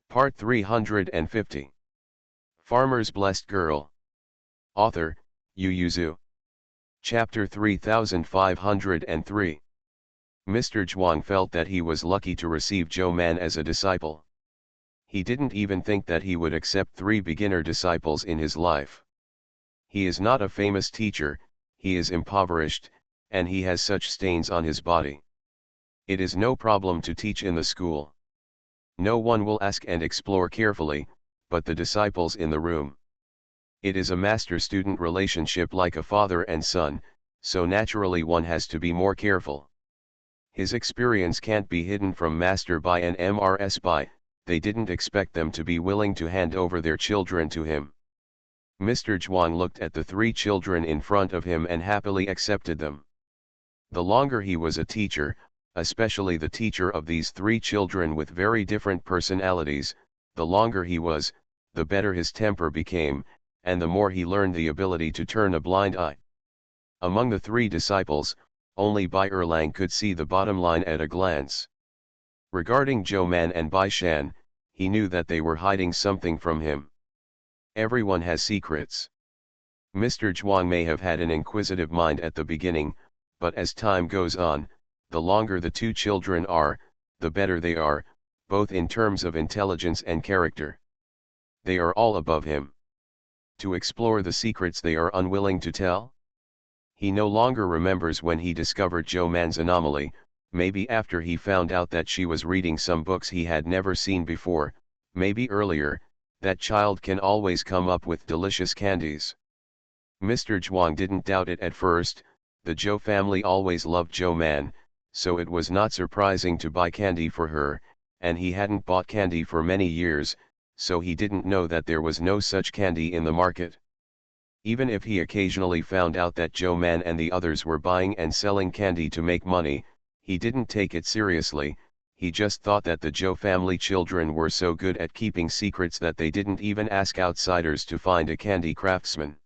Part 350. Farmer's Blessed Girl. Author, Yu Yuzu. Chapter 3503. Mr. Zhuang felt that he was lucky to receive Zhou Man as a disciple. He didn't even think that he would accept 3 beginner disciples in his life. He is not a famous teacher, he is impoverished, and he has such stains on his body. It is no problem to teach in the school. No one will ask and explore carefully, but the disciples in the room. It is a master-student relationship like a father and son, so naturally one has to be more careful. His experience can't be hidden from master by and MRS by, they didn't expect them to be willing to hand over their children to him. Mr. Zhuang looked at the 3 children in front of him and happily accepted them. The longer he was a teacher, especially the teacher of these 3 children with very different personalities, the longer he was, the better his temper became, and the more he learned the ability to turn a blind eye. Among the 3 disciples, only Bai Erlang could see the bottom line at a glance. Regarding Zhou Man and Bai Shan, he knew that they were hiding something from him. Everyone has secrets. Mr. Zhuang may have had an inquisitive mind at the beginning, but as time goes on, the longer the 2 children are, the better they are, both in terms of intelligence and character. They are all above him. To explore the secrets they are unwilling to tell? He no longer remembers when he discovered Zhou Man's anomaly, maybe after he found out that she was reading some books he had never seen before, maybe earlier. That child can always come up with delicious candies. Mr. Zhuang didn't doubt it at first. The Zhou family always loved Zhou Man, so it was not surprising to buy candy for her, and he hadn't bought candy for many years, so he didn't know that there was no such candy in the market. Even if he occasionally found out that Zhou Man and the others were buying and selling candy to make money, he didn't take it seriously. He just thought that the Zhou family children were so good at keeping secrets that they didn't even ask outsiders to find a candy craftsman.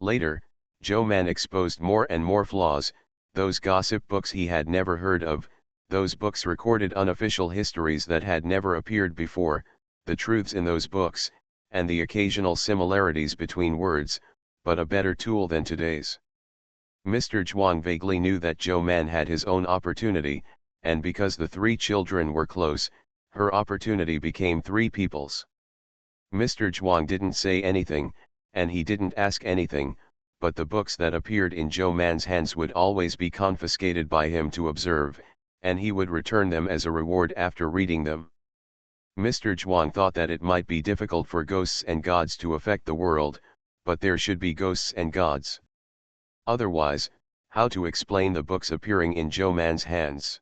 Later, Zhou Man exposed more and more flaws, those gossip books he had never heard of, those books recorded unofficial histories that had never appeared before, the truths in those books, and the occasional similarities between words, but a better tool than today's. Mr. Zhuang vaguely knew that Zhou Man had his own opportunity, and because the 3 children were close, her opportunity became 3 people's. Mr. Zhuang didn't say anything, and he didn't ask anything, but the books that appeared in Zhou Man's hands would always be confiscated by him to observe, and he would return them as a reward after reading them. Mr. Zhuang thought that it might be difficult for ghosts and gods to affect the world, but there should be ghosts and gods. Otherwise, how to explain the books appearing in Zhou Man's hands?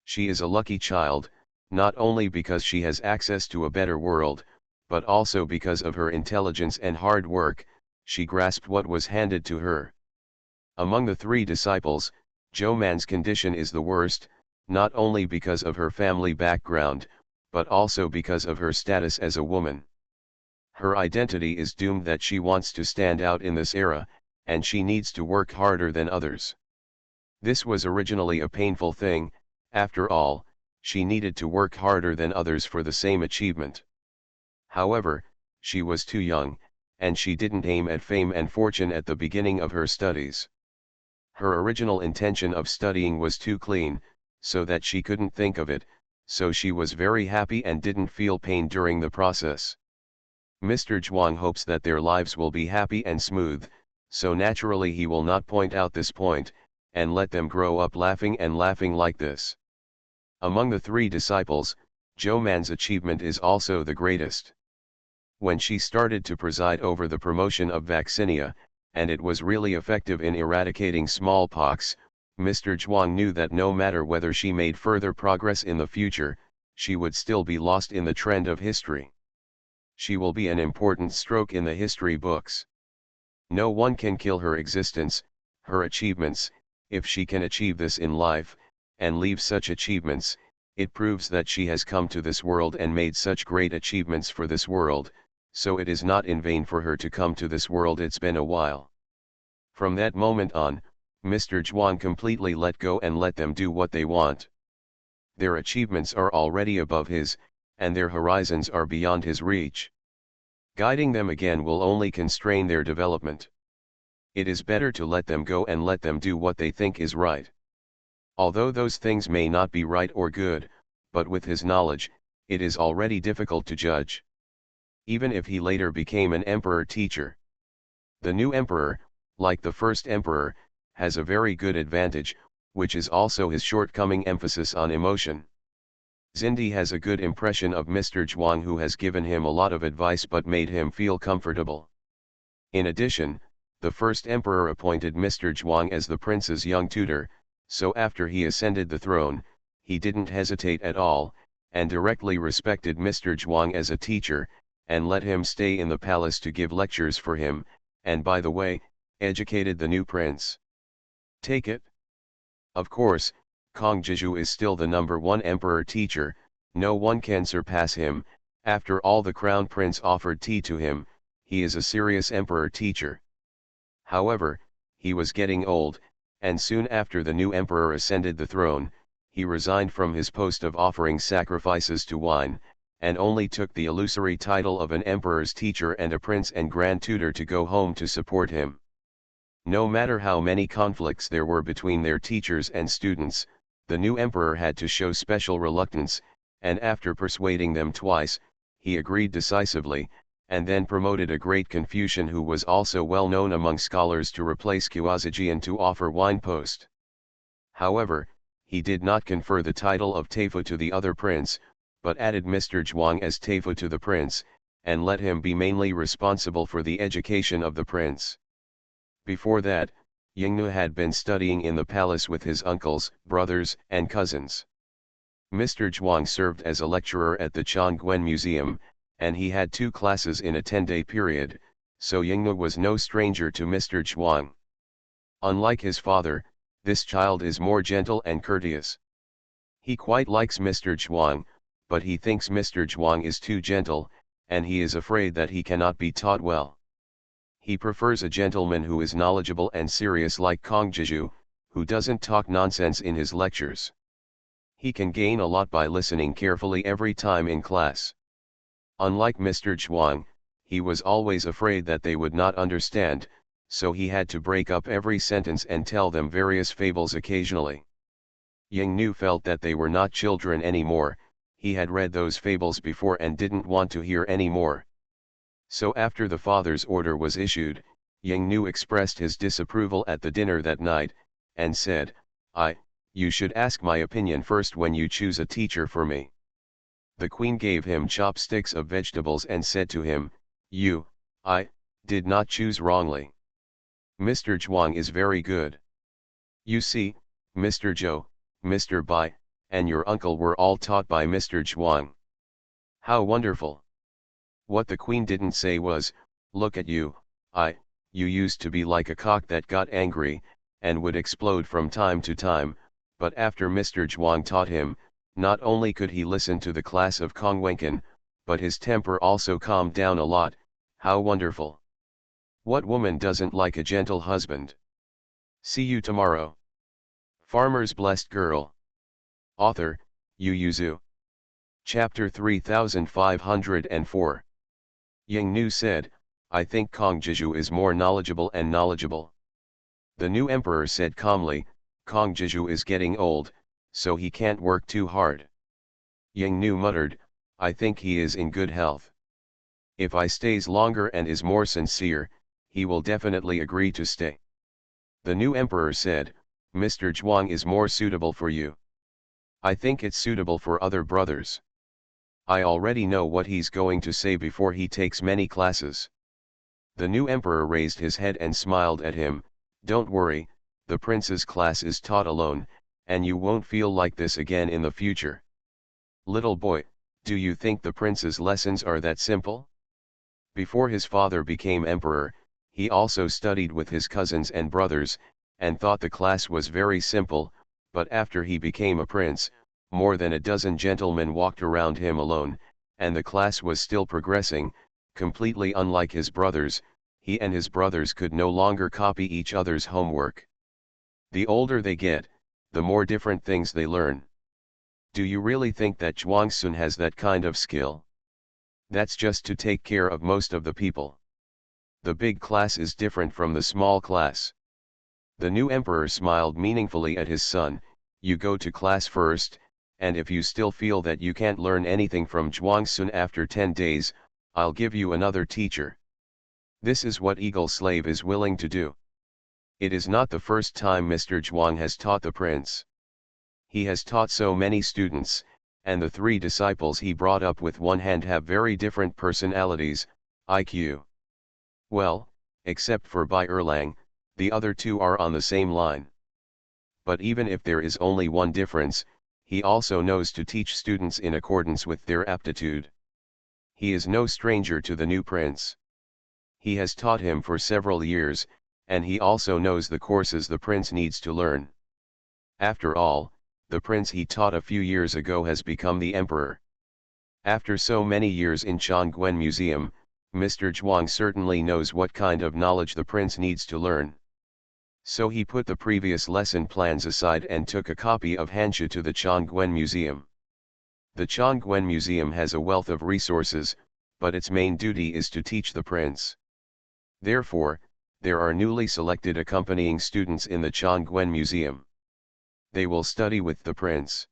She is a lucky child, not only because she has access to a better world, but also because of her intelligence and hard work. She grasped what was handed to her. Among the 3 disciples, Zhou Man's condition is the worst, not only because of her family background, but also because of her status as a woman. Her identity is doomed that she wants to stand out in this era, and she needs to work harder than others. This was originally a painful thing. After all, she needed to work harder than others for the same achievement. However, she was too young, and she didn't aim at fame and fortune at the beginning of her studies. Her original intention of studying was too clean, so that she couldn't think of it, so she was very happy and didn't feel pain during the process. Mr. Zhuang hopes that their lives will be happy and smooth, so naturally he will not point out this point, and let them grow up laughing like this. Among the 3 disciples, Zhou Man's achievement is also the greatest. When she started to preside over the promotion of vaccinia, and it was really effective in eradicating smallpox, Mr. Zhuang knew that no matter whether she made further progress in the future, she would still be lost in the trend of history. She will be an important stroke in the history books. No one can kill her existence, her achievements. If she can achieve this in life, and leave such achievements, it proves that she has come to this world and made such great achievements for this world, so it is not in vain for her to come to this world. It's been a while. From that moment on, Mr. Zhuang completely let go and let them do what they want. Their achievements are already above his, and their horizons are beyond his reach. Guiding them again will only constrain their development. It is better to let them go and let them do what they think is right. Although those things may not be right or good, but with his knowledge, it is already difficult to judge. Even if he later became an emperor-teacher. The new emperor, like the first emperor, has a very good advantage, which is also his shortcoming: emphasis on emotion. Xindi has a good impression of Mr. Zhuang, who has given him a lot of advice but made him feel comfortable. In addition, the first emperor appointed Mr. Zhuang as the prince's young tutor, so after he ascended the throne, he didn't hesitate at all, and directly respected Mr. Zhuang as a teacher, and let him stay in the palace to give lectures for him, and by the way, educated the new prince. Take it. Of course, Kong Jiju is still the #1 emperor-teacher, no one can surpass him. After all, the crown prince offered tea to him, he is a serious emperor-teacher. However, he was getting old, and soon after the new emperor ascended the throne, he resigned from his post of offering sacrifices to wine, and only took the illusory title of an emperor's teacher and a prince and grand tutor to go home to support him. No matter how many conflicts there were between their teachers and students, the new emperor had to show special reluctance, and after persuading them twice, he agreed decisively, and then promoted a great Confucian who was also well known among scholars to replace Guozijian to offer wine post. However, he did not confer the title of Taifu to the other prince, but added Mr. Zhuang as Taifu to the prince, and let him be mainly responsible for the education of the prince. Before that, Yingnu had been studying in the palace with his uncles, brothers, and cousins. Mr. Zhuang served as a lecturer at the Chongguan Museum, and he had 2 classes in a 10-day period, so Yingnu was no stranger to Mr. Zhuang. Unlike his father, this child is more gentle and courteous. He quite likes Mr. Zhuang, but he thinks Mr. Zhuang is too gentle, and he is afraid that he cannot be taught well. He prefers a gentleman who is knowledgeable and serious like Kong Jiju, who doesn't talk nonsense in his lectures. He can gain a lot by listening carefully every time in class. Unlike Mr. Zhuang, he was always afraid that they would not understand, so he had to break up every sentence and tell them various fables occasionally. Yingnu felt that they were not children anymore. He had read those fables before and didn't want to hear any more. So after the father's order was issued, Yingnu expressed his disapproval at the dinner that night, and said, You should ask my opinion first when you choose a teacher for me. The queen gave him chopsticks of vegetables and said to him, You, did not choose wrongly. Mr. Zhuang is very good. You see, Mr. Zhou, Mr. Bai, and your uncle were all taught by Mr. Zhuang. How wonderful! What the queen didn't say was, Look at you, you used to be like a cock that got angry, and would explode from time to time, but after Mr. Zhuang taught him, not only could he listen to the class of Kong Wenken, but his temper also calmed down a lot. How wonderful! What woman doesn't like a gentle husband? See you tomorrow. Farmer's Blessed Girl. Author, Yu Yuzu. Chapter 3504. Yingnu said, I think Kong Jiju is more knowledgeable and knowledgeable. The new emperor said calmly, Kong Jiju is getting old, so he can't work too hard. Yingnu muttered, I think he is in good health. If I stays longer and is more sincere, he will definitely agree to stay. The new emperor said, Mr. Zhuang is more suitable for you. I think it's suitable for other brothers. I already know what he's going to say before he takes many classes. The new emperor raised his head and smiled at him, Don't worry, the prince's class is taught alone, and you won't feel like this again in the future. Little boy, do you think the prince's lessons are that simple? Before his father became emperor, he also studied with his cousins and brothers, and thought the class was very simple, but after he became a prince, more than a dozen gentlemen walked around him alone, and the class was still progressing. Completely unlike his brothers, he and his brothers could no longer copy each other's homework. The older they get, the more different things they learn. Do you really think that Zhuangsun has that kind of skill? That's just to take care of most of the people. The big class is different from the small class. The new emperor smiled meaningfully at his son. You go to class first, and if you still feel that you can't learn anything from Zhuangsun after 10 days, I'll give you another teacher. This is what Eagle Slave is willing to do. It is not the first time Mr. Zhuang has taught the prince. He has taught so many students, and the 3 disciples he brought up with one hand have very different personalities, IQ. Well, except for Bai Erlang, the other 2 are on the same line. But even if there is only one difference, he also knows to teach students in accordance with their aptitude. He is no stranger to the new prince. He has taught him for several years, and he also knows the courses the prince needs to learn. After all, the prince he taught a few years ago has become the emperor. After so many years in Chongqing Museum, Mr. Zhuang certainly knows what kind of knowledge the prince needs to learn. So he put the previous lesson plans aside and took a copy of Hanshu to the Chongqing Museum. The Chongqing Museum has a wealth of resources, but its main duty is to teach the prince. Therefore, there are newly selected accompanying students in the Chongqing Museum. They will study with the prince.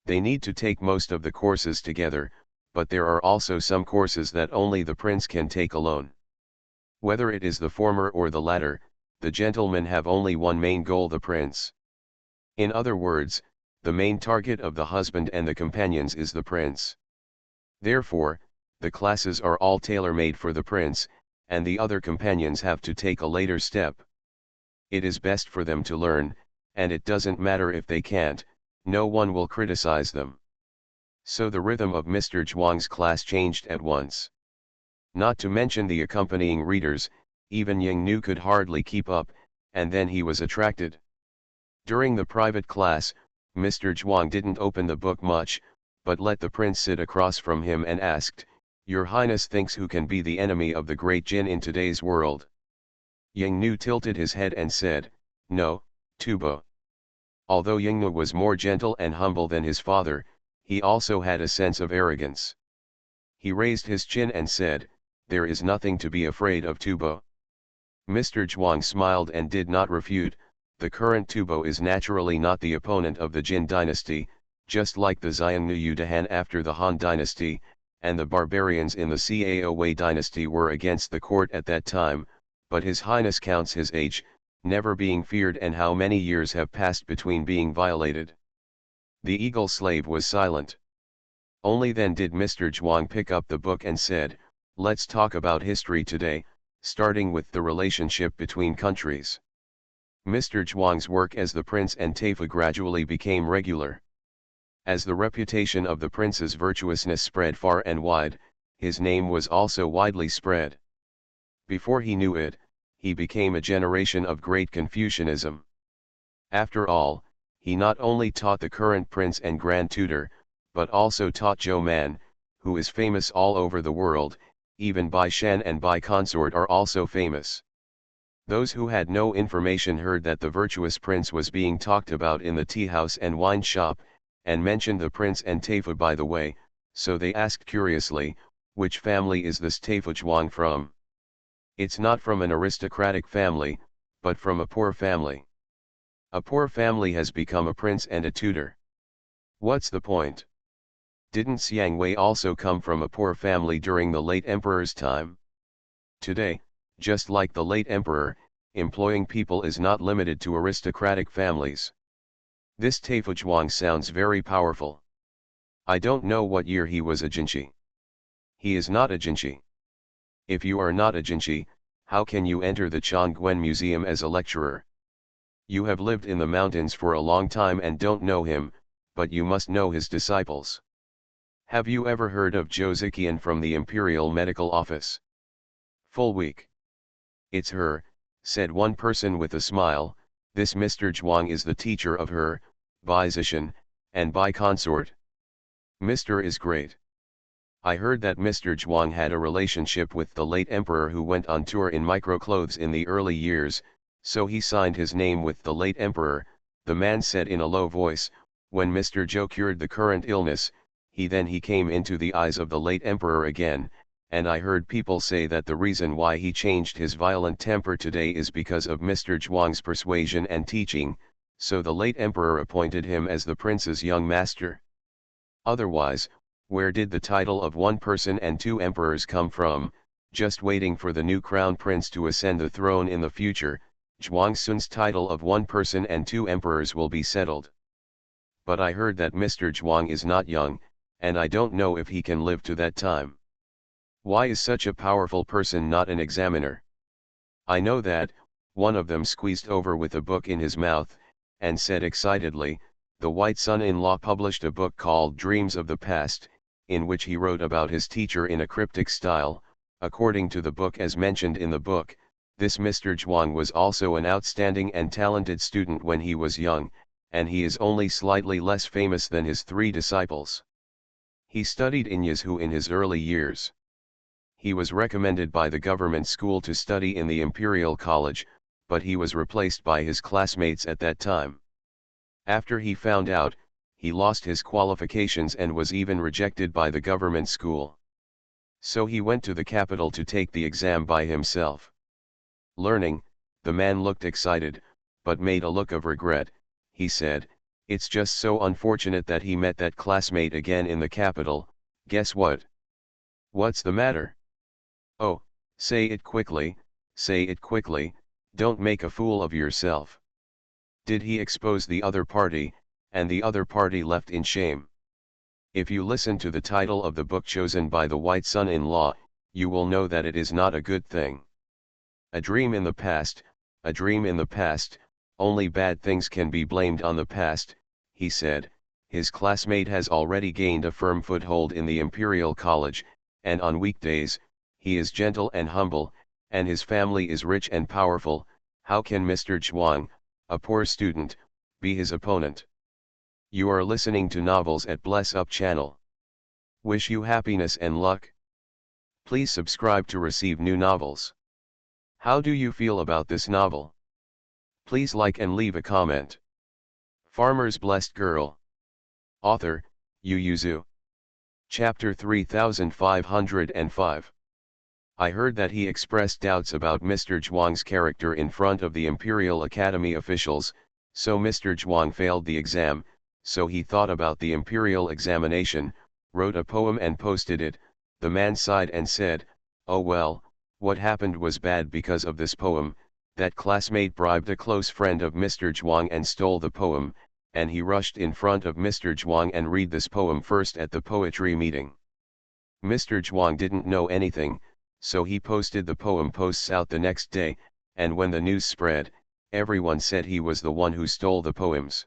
They need to take most of the courses together, but there are also some courses that only the prince can take alone. Whether it is the former or the latter, the gentlemen have only one main goal: the prince. In other words, the main target of the husband and the companions is the prince. Therefore, the classes are all tailor-made for the prince, and the other companions have to take a later step. It is best for them to learn, and it doesn't matter if they can't, no one will criticize them. So the rhythm of Mr. Zhuang's class changed at once. Not to mention the accompanying readers, even Ying Nu could hardly keep up, and then he was attracted. During the private class, Mr. Zhuang didn't open the book much, but let the prince sit across from him and asked, "Your Highness thinks who can be the enemy of the great Jin in today's world?" Ying Nu tilted his head and said, "No, Tubo." Although Yingnu was more gentle and humble than his father, he also had a sense of arrogance. He raised his chin and said, "There is nothing to be afraid of, Tubo." Mr. Zhuang smiled and did not refute. The current Tubo is naturally not the opponent of the Jin dynasty, just like the Xiongnu Yudahan after the Han dynasty, and the barbarians in the Cao Wei dynasty were against the court at that time, but His Highness counts his age, never being feared, and how many years have passed between being violated. The eagle slave was silent. Only then did Mr. Zhuang pick up the book and said, "Let's talk about history today, starting with the relationship between countries." Mr. Zhuang's work as the prince and Taifa gradually became regular. As the reputation of the prince's virtuousness spread far and wide, his name was also widely spread. Before he knew it, he became a generation of great Confucianism. After all, he not only taught the current prince and grand tutor, but also taught Zhou Man, who is famous all over the world. Even Bai Shan and Bai Consort are also famous. Those who had no information heard that the virtuous prince was being talked about in the tea house and wine shop, and mentioned the prince and Taifa by the way, so they asked curiously, "Which family is this Taifa Zhuang from?" "It's not from an aristocratic family, but from a poor family." "A poor family has become a prince and a tutor. What's the point? Didn't Xiang Wei also come from a poor family during the late emperor's time?" Today, just like the late emperor, employing people is not limited to aristocratic families. This Taifa Zhuang sounds very powerful. I don't know what year he was a Jinshi. He is not a Jinshi. If you are not a Jinshi, how can you enter the Chongqing Museum as a lecturer? You have lived in the mountains for a long time and don't know him, but you must know his disciples. Have you ever heard of Zhou Ziqian from the Imperial Medical Office? Full week. It's her, said one person with a smile. This Mr. Zhuang is the teacher of her, Bai Zishan, and Bai Consort. Mr. is great. I heard that Mr. Zhuang had a relationship with the late emperor who went on tour in microclothes in the early years, so he signed his name with the late emperor. The man said in a low voice, When Mr. Zhou cured the current illness, he came into the eyes of the late emperor again, and I heard people say that the reason why he changed his violent temper today is because of Mr. Zhuang's persuasion and teaching, so the late emperor appointed him as the prince's young master. Otherwise, where did the title of one person and two emperors come from, just waiting for the new crown prince to ascend the throne in the future? Zhuang Sun's title of one person and two emperors will be settled. But I heard that Mr. Zhuang is not young, and I don't know if he can live to that time. Why is such a powerful person not an examiner? I know that. One of them squeezed over with a book in his mouth, and said excitedly, the white son-in-law published a book called Dreams of the Past, in which he wrote about his teacher in a cryptic style. According to the book as mentioned in the book, this Mr. Zhuang was also an outstanding and talented student when he was young, and he is only slightly less famous than his three disciples. He studied in Yazhu in his early years. He was recommended by the government school to study in the Imperial College, but he was replaced by his classmates at that time. After he found out, he lost his qualifications and was even rejected by the government school. So he went to the capital to take the exam by himself. Learning, the man looked excited, but made a look of regret. He said, "It's just so unfortunate that he met that classmate again in the capital. Guess what?" "What's the matter?" "Oh, say it quickly, don't make a fool of yourself." "Did he expose the other party, and the other party left in shame?" If you listen to the title of the book chosen by the white son-in-law, you will know that it is not a good thing. A dream in the past, a dream in the past, only bad things can be blamed on the past, he said. His classmate has already gained a firm foothold in the Imperial College, and on weekdays, he is gentle and humble, and his family is rich and powerful. How can Mr. Zhuang, a poor student, be his opponent? You are listening to Novels at Bless Up channel. Wish you happiness and luck. Please subscribe to receive new novels. How do you feel about this novel? Please like and leave a comment. Farmer's Blessed Girl. Author, Yu Yuzu. Chapter 3505. I heard that he expressed doubts about Mr. Zhuang's character in front of the Imperial Academy officials, so Mr. Zhuang failed the exam, so he thought about the imperial examination, wrote a poem and posted it. The man sighed and said, "Oh well, what happened was bad because of this poem. That classmate bribed a close friend of Mr. Zhuang and stole the poem, and he rushed in front of Mr. Zhuang and read this poem first at the poetry meeting. Mr. Zhuang didn't know anything, so he posted the poem posts out the next day, and when the news spread, everyone said he was the one who stole the poems.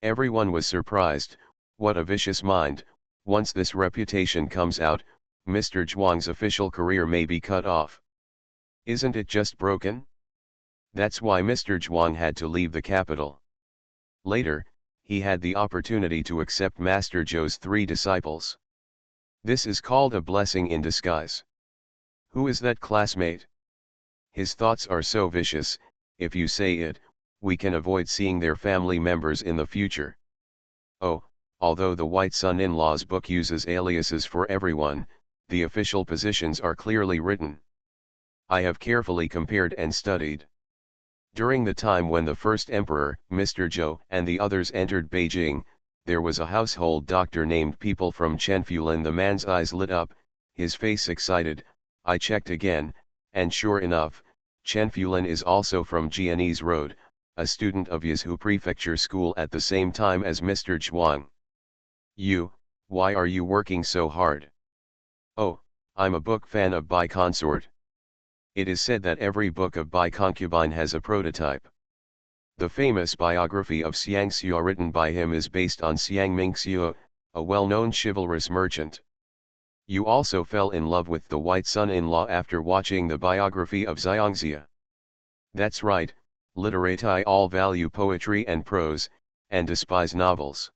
Everyone was surprised. What a vicious mind. Once this reputation comes out, Mr. Zhuang's official career may be cut off. Isn't it just broken? That's why Mr. Zhuang had to leave the capital. Later, he had the opportunity to accept Master Zhou's three disciples. This is called a blessing in disguise. Who is that classmate? His thoughts are so vicious. If you say it, we can avoid seeing their family members in the future. Oh, although the white son-in-law's book uses aliases for everyone, the official positions are clearly written. I have carefully compared and studied. During the time when the first emperor, Mr. Zhou, and the others entered Beijing, there was a household doctor named People from Chenfulan. The man's eyes lit up, his face excited. I checked again, and sure enough, Chenfulan is also from Jianese Road, a student of Yazhu Prefecture School at the same time as Mr. Zhuang. Why are you working so hard? Oh, I'm a book fan of Bai Consort. It is said that every book of Bai Concubine has a prototype. The famous biography of Xiang Xue written by him is based on Xiang Mingxue, a well-known chivalrous merchant. You also fell in love with the white son-in-law after watching the biography of Xiangxia. That's right, literati all value poetry and prose, and despise novels.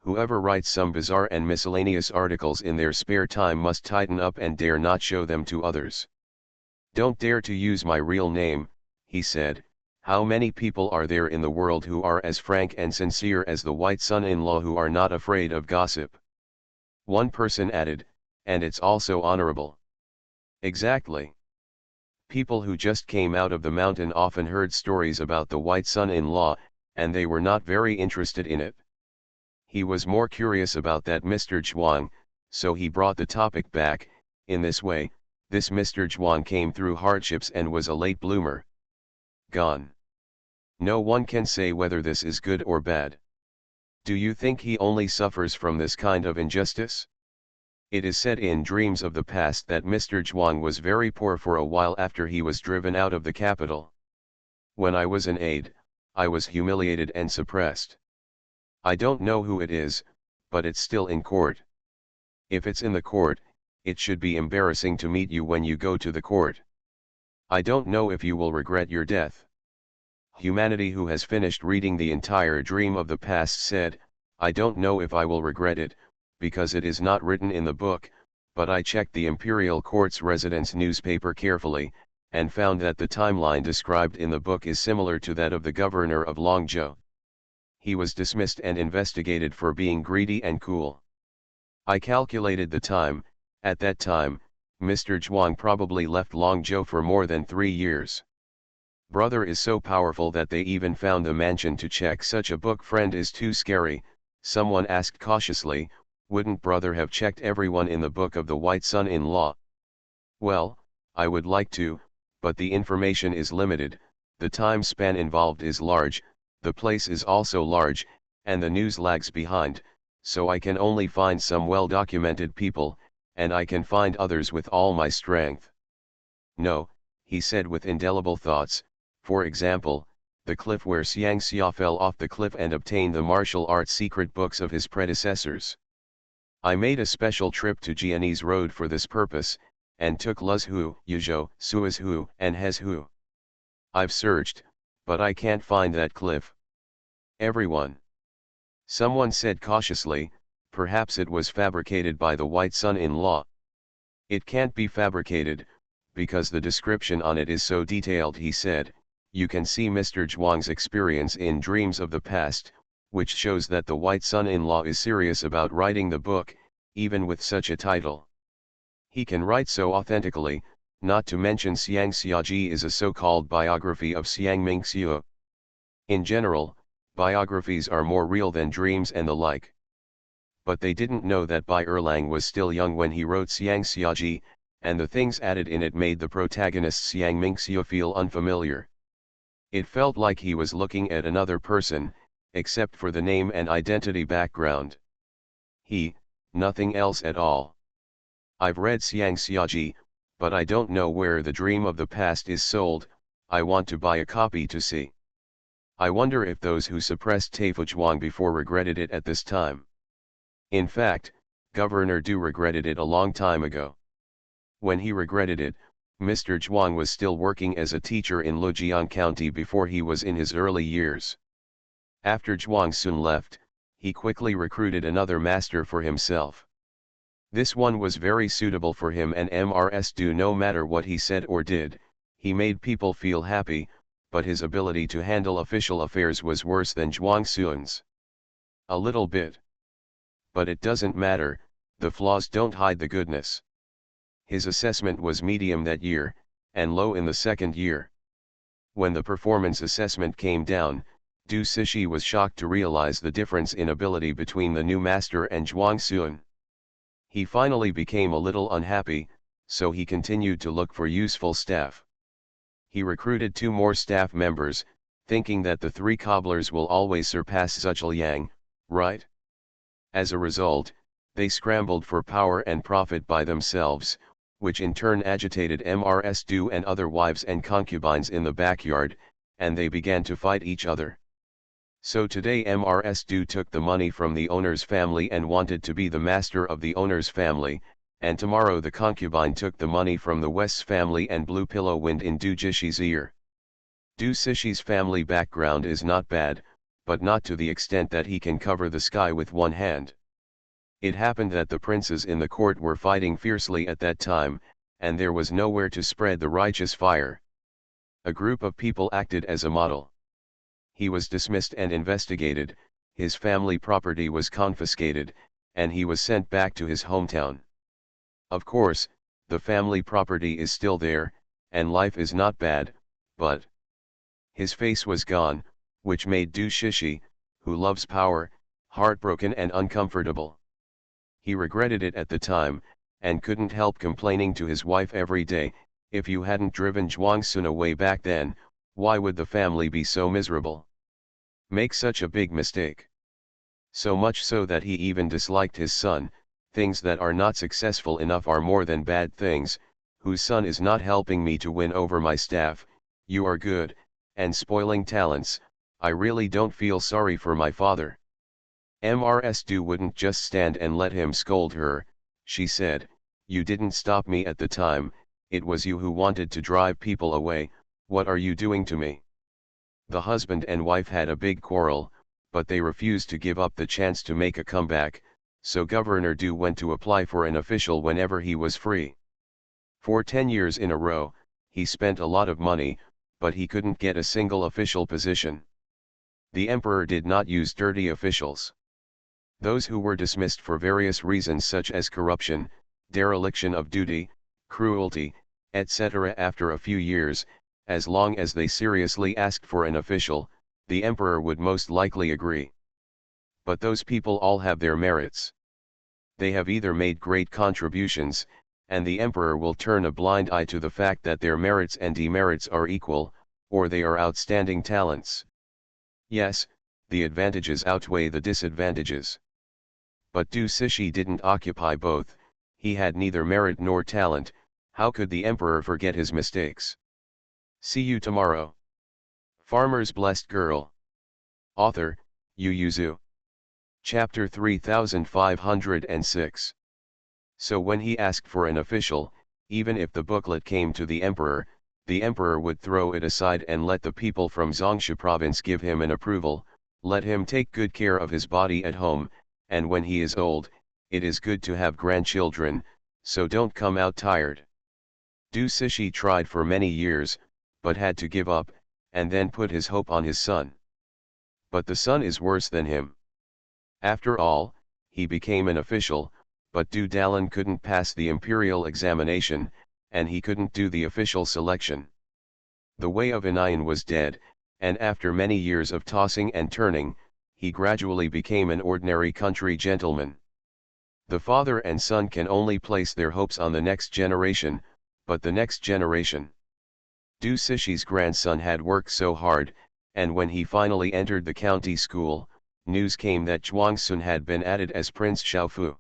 Whoever writes some bizarre and miscellaneous articles in their spare time must tighten up and dare not show them to others. Don't dare to use my real name, he said. How many people are there in the world who are as frank and sincere as the white son-in-law, who are not afraid of gossip? One person added, and it's also honorable. Exactly. People who just came out of the mountain often heard stories about the white son-in-law, and they were not very interested in it. He was more curious about that Mr. Zhuang, so he brought the topic back. In this way, this Mr. Zhuang came through hardships and was a late bloomer. Gone. No one can say whether this is good or bad. Do you think he only suffers from this kind of injustice? It is said in Dreams of the Past that Mr. Zhuang was very poor for a while after he was driven out of the capital. When I was an aide, I was humiliated and suppressed. I don't know who it is, but it's still in court. If it's in the court, it should be embarrassing to meet you when you go to the court. I don't know if you will regret your death. Humanity, who has finished reading the entire Dream of the Past, said, I don't know if I will regret it, because it is not written in the book, but I checked the Imperial Court's Residence newspaper carefully, and found that the timeline described in the book is similar to that of the governor of Longzhou. He was dismissed and investigated for being greedy and cool. I calculated the time. At that time, Mr. Zhuang probably left Longzhou for more than 3 years. Brother is so powerful that they even found a mansion to check such a book. Friend is too scary, someone asked cautiously. Wouldn't brother have checked everyone in the book of the white son-in-law? Well, I would like to, but the information is limited, the time span involved is large, the place is also large, and the news lags behind, so I can only find some well-documented people, and I can find others with all my strength. No, he said with indelible thoughts, for example, the cliff where Xiang Xia fell off the cliff and obtained the martial arts secret books of his predecessors. I made a special trip to Jianese Road for this purpose, and took Luzhu, Yuzhou, Suizhu, and Hezhu. I've searched, but I can't find that cliff. Everyone. Someone said cautiously, perhaps it was fabricated by the white son-in-law. It can't be fabricated, because the description on it is so detailed, he said. You can see Mr. Zhuang's experience in Dreams of the Past, which shows that the white son-in-law is serious about writing the book, even with such a title. He can write so authentically, not to mention Xiang Xiaji is a so-called biography of Xiang Mingxiu. In general, biographies are more real than dreams and the like. But they didn't know that Bai Erlang was still young when he wrote Xiang Xiaji, and the things added in it made the protagonist Xiang Mingxiu feel unfamiliar. It felt like he was looking at another person, except for the name and identity background. Nothing else at all. I've read Xiang Xiaji, but I don't know where the Dream of the Past is sold. I want to buy a copy to see. I wonder if those who suppressed Taifu Zhuang before regretted it at this time. In fact, Governor Du regretted it a long time ago. When he regretted it, Mr. Zhuang was still working as a teacher in Lujiang County before he was in his early years. After Zhuang Sun left, he quickly recruited another master for himself. This one was very suitable for him, and Mrs. Du, no matter what he said or did, he made people feel happy, but his ability to handle official affairs was worse than Zhuang Sun's. A little bit. But it doesn't matter, the flaws don't hide the goodness. His assessment was medium that year, and low in the second year. When the performance assessment came down, Du Cixi was shocked to realize the difference in ability between the new master and Zhuang Sun. He finally became a little unhappy, so he continued to look for useful staff. He recruited 2 more staff members, thinking that the 3 cobblers will always surpass Zhuliang, right? As a result, they scrambled for power and profit by themselves, which in turn agitated Mrs. Du and other wives and concubines in the backyard, and they began to fight each other. So today Mrs. Du took the money from the owner's family and wanted to be the master of the owner's family, and tomorrow the concubine took the money from the West's family and blew pillow wind in Du Jishi's ear. Du Cixi's family background is not bad, but not to the extent that he can cover the sky with one hand. It happened that the princes in the court were fighting fiercely at that time, and there was nowhere to spread the righteous fire. A group of people acted as a model. He was dismissed and investigated, his family property was confiscated, and he was sent back to his hometown. Of course, the family property is still there, and life is not bad, but his face was gone, which made Du Shishi, who loves power, heartbroken and uncomfortable. He regretted it at the time, and couldn't help complaining to his wife every day, if you hadn't driven Zhuang Sun away back then, why would the family be so miserable? Make such a big mistake. So much so that he even disliked his son. Things that are not successful enough are more than bad things, whose son is not helping me to win over my staff, you are good, and spoiling talents, I really don't feel sorry for my father. Mrs. Du wouldn't just stand and let him scold her, she said, you didn't stop me at the time, it was you who wanted to drive people away, what are you doing to me? The husband and wife had a big quarrel, but they refused to give up the chance to make a comeback, so Governor Du went to apply for an official whenever he was free. For 10 years in a row, he spent a lot of money, but he couldn't get a single official position. The emperor did not use dirty officials. Those who were dismissed for various reasons such as corruption, dereliction of duty, cruelty, etc. after a few years, as long as they seriously asked for an official, the emperor would most likely agree. But those people all have their merits. They have either made great contributions, and the emperor will turn a blind eye to the fact that their merits and demerits are equal, or they are outstanding talents. Yes, the advantages outweigh the disadvantages. But Du Shishi didn't occupy both, he had neither merit nor talent, how could the emperor forget his mistakes? See you tomorrow. Farmer's Blessed Girl. Author, Yu Yuzu. Chapter 3506. So when he asked for an official, even if the booklet came to the emperor would throw it aside and let the people from Zhongshu province give him an approval, let him take good care of his body at home, and when he is old, it is good to have grandchildren, so don't come out tired. Du Shishi tried for many years, but had to give up, and then put his hope on his son. But the son is worse than him. After all, he became an official, but Du Dalan couldn't pass the imperial examination, and he couldn't do the official selection. The way of Anian was dead, and after many years of tossing and turning, he gradually became an ordinary country gentleman. The father and son can only place their hopes on the next generation, but the next generation. Du Shishi's grandson had worked so hard, and when he finally entered the county school, news came that Zhuang Sun had been added as Prince Xiaofu.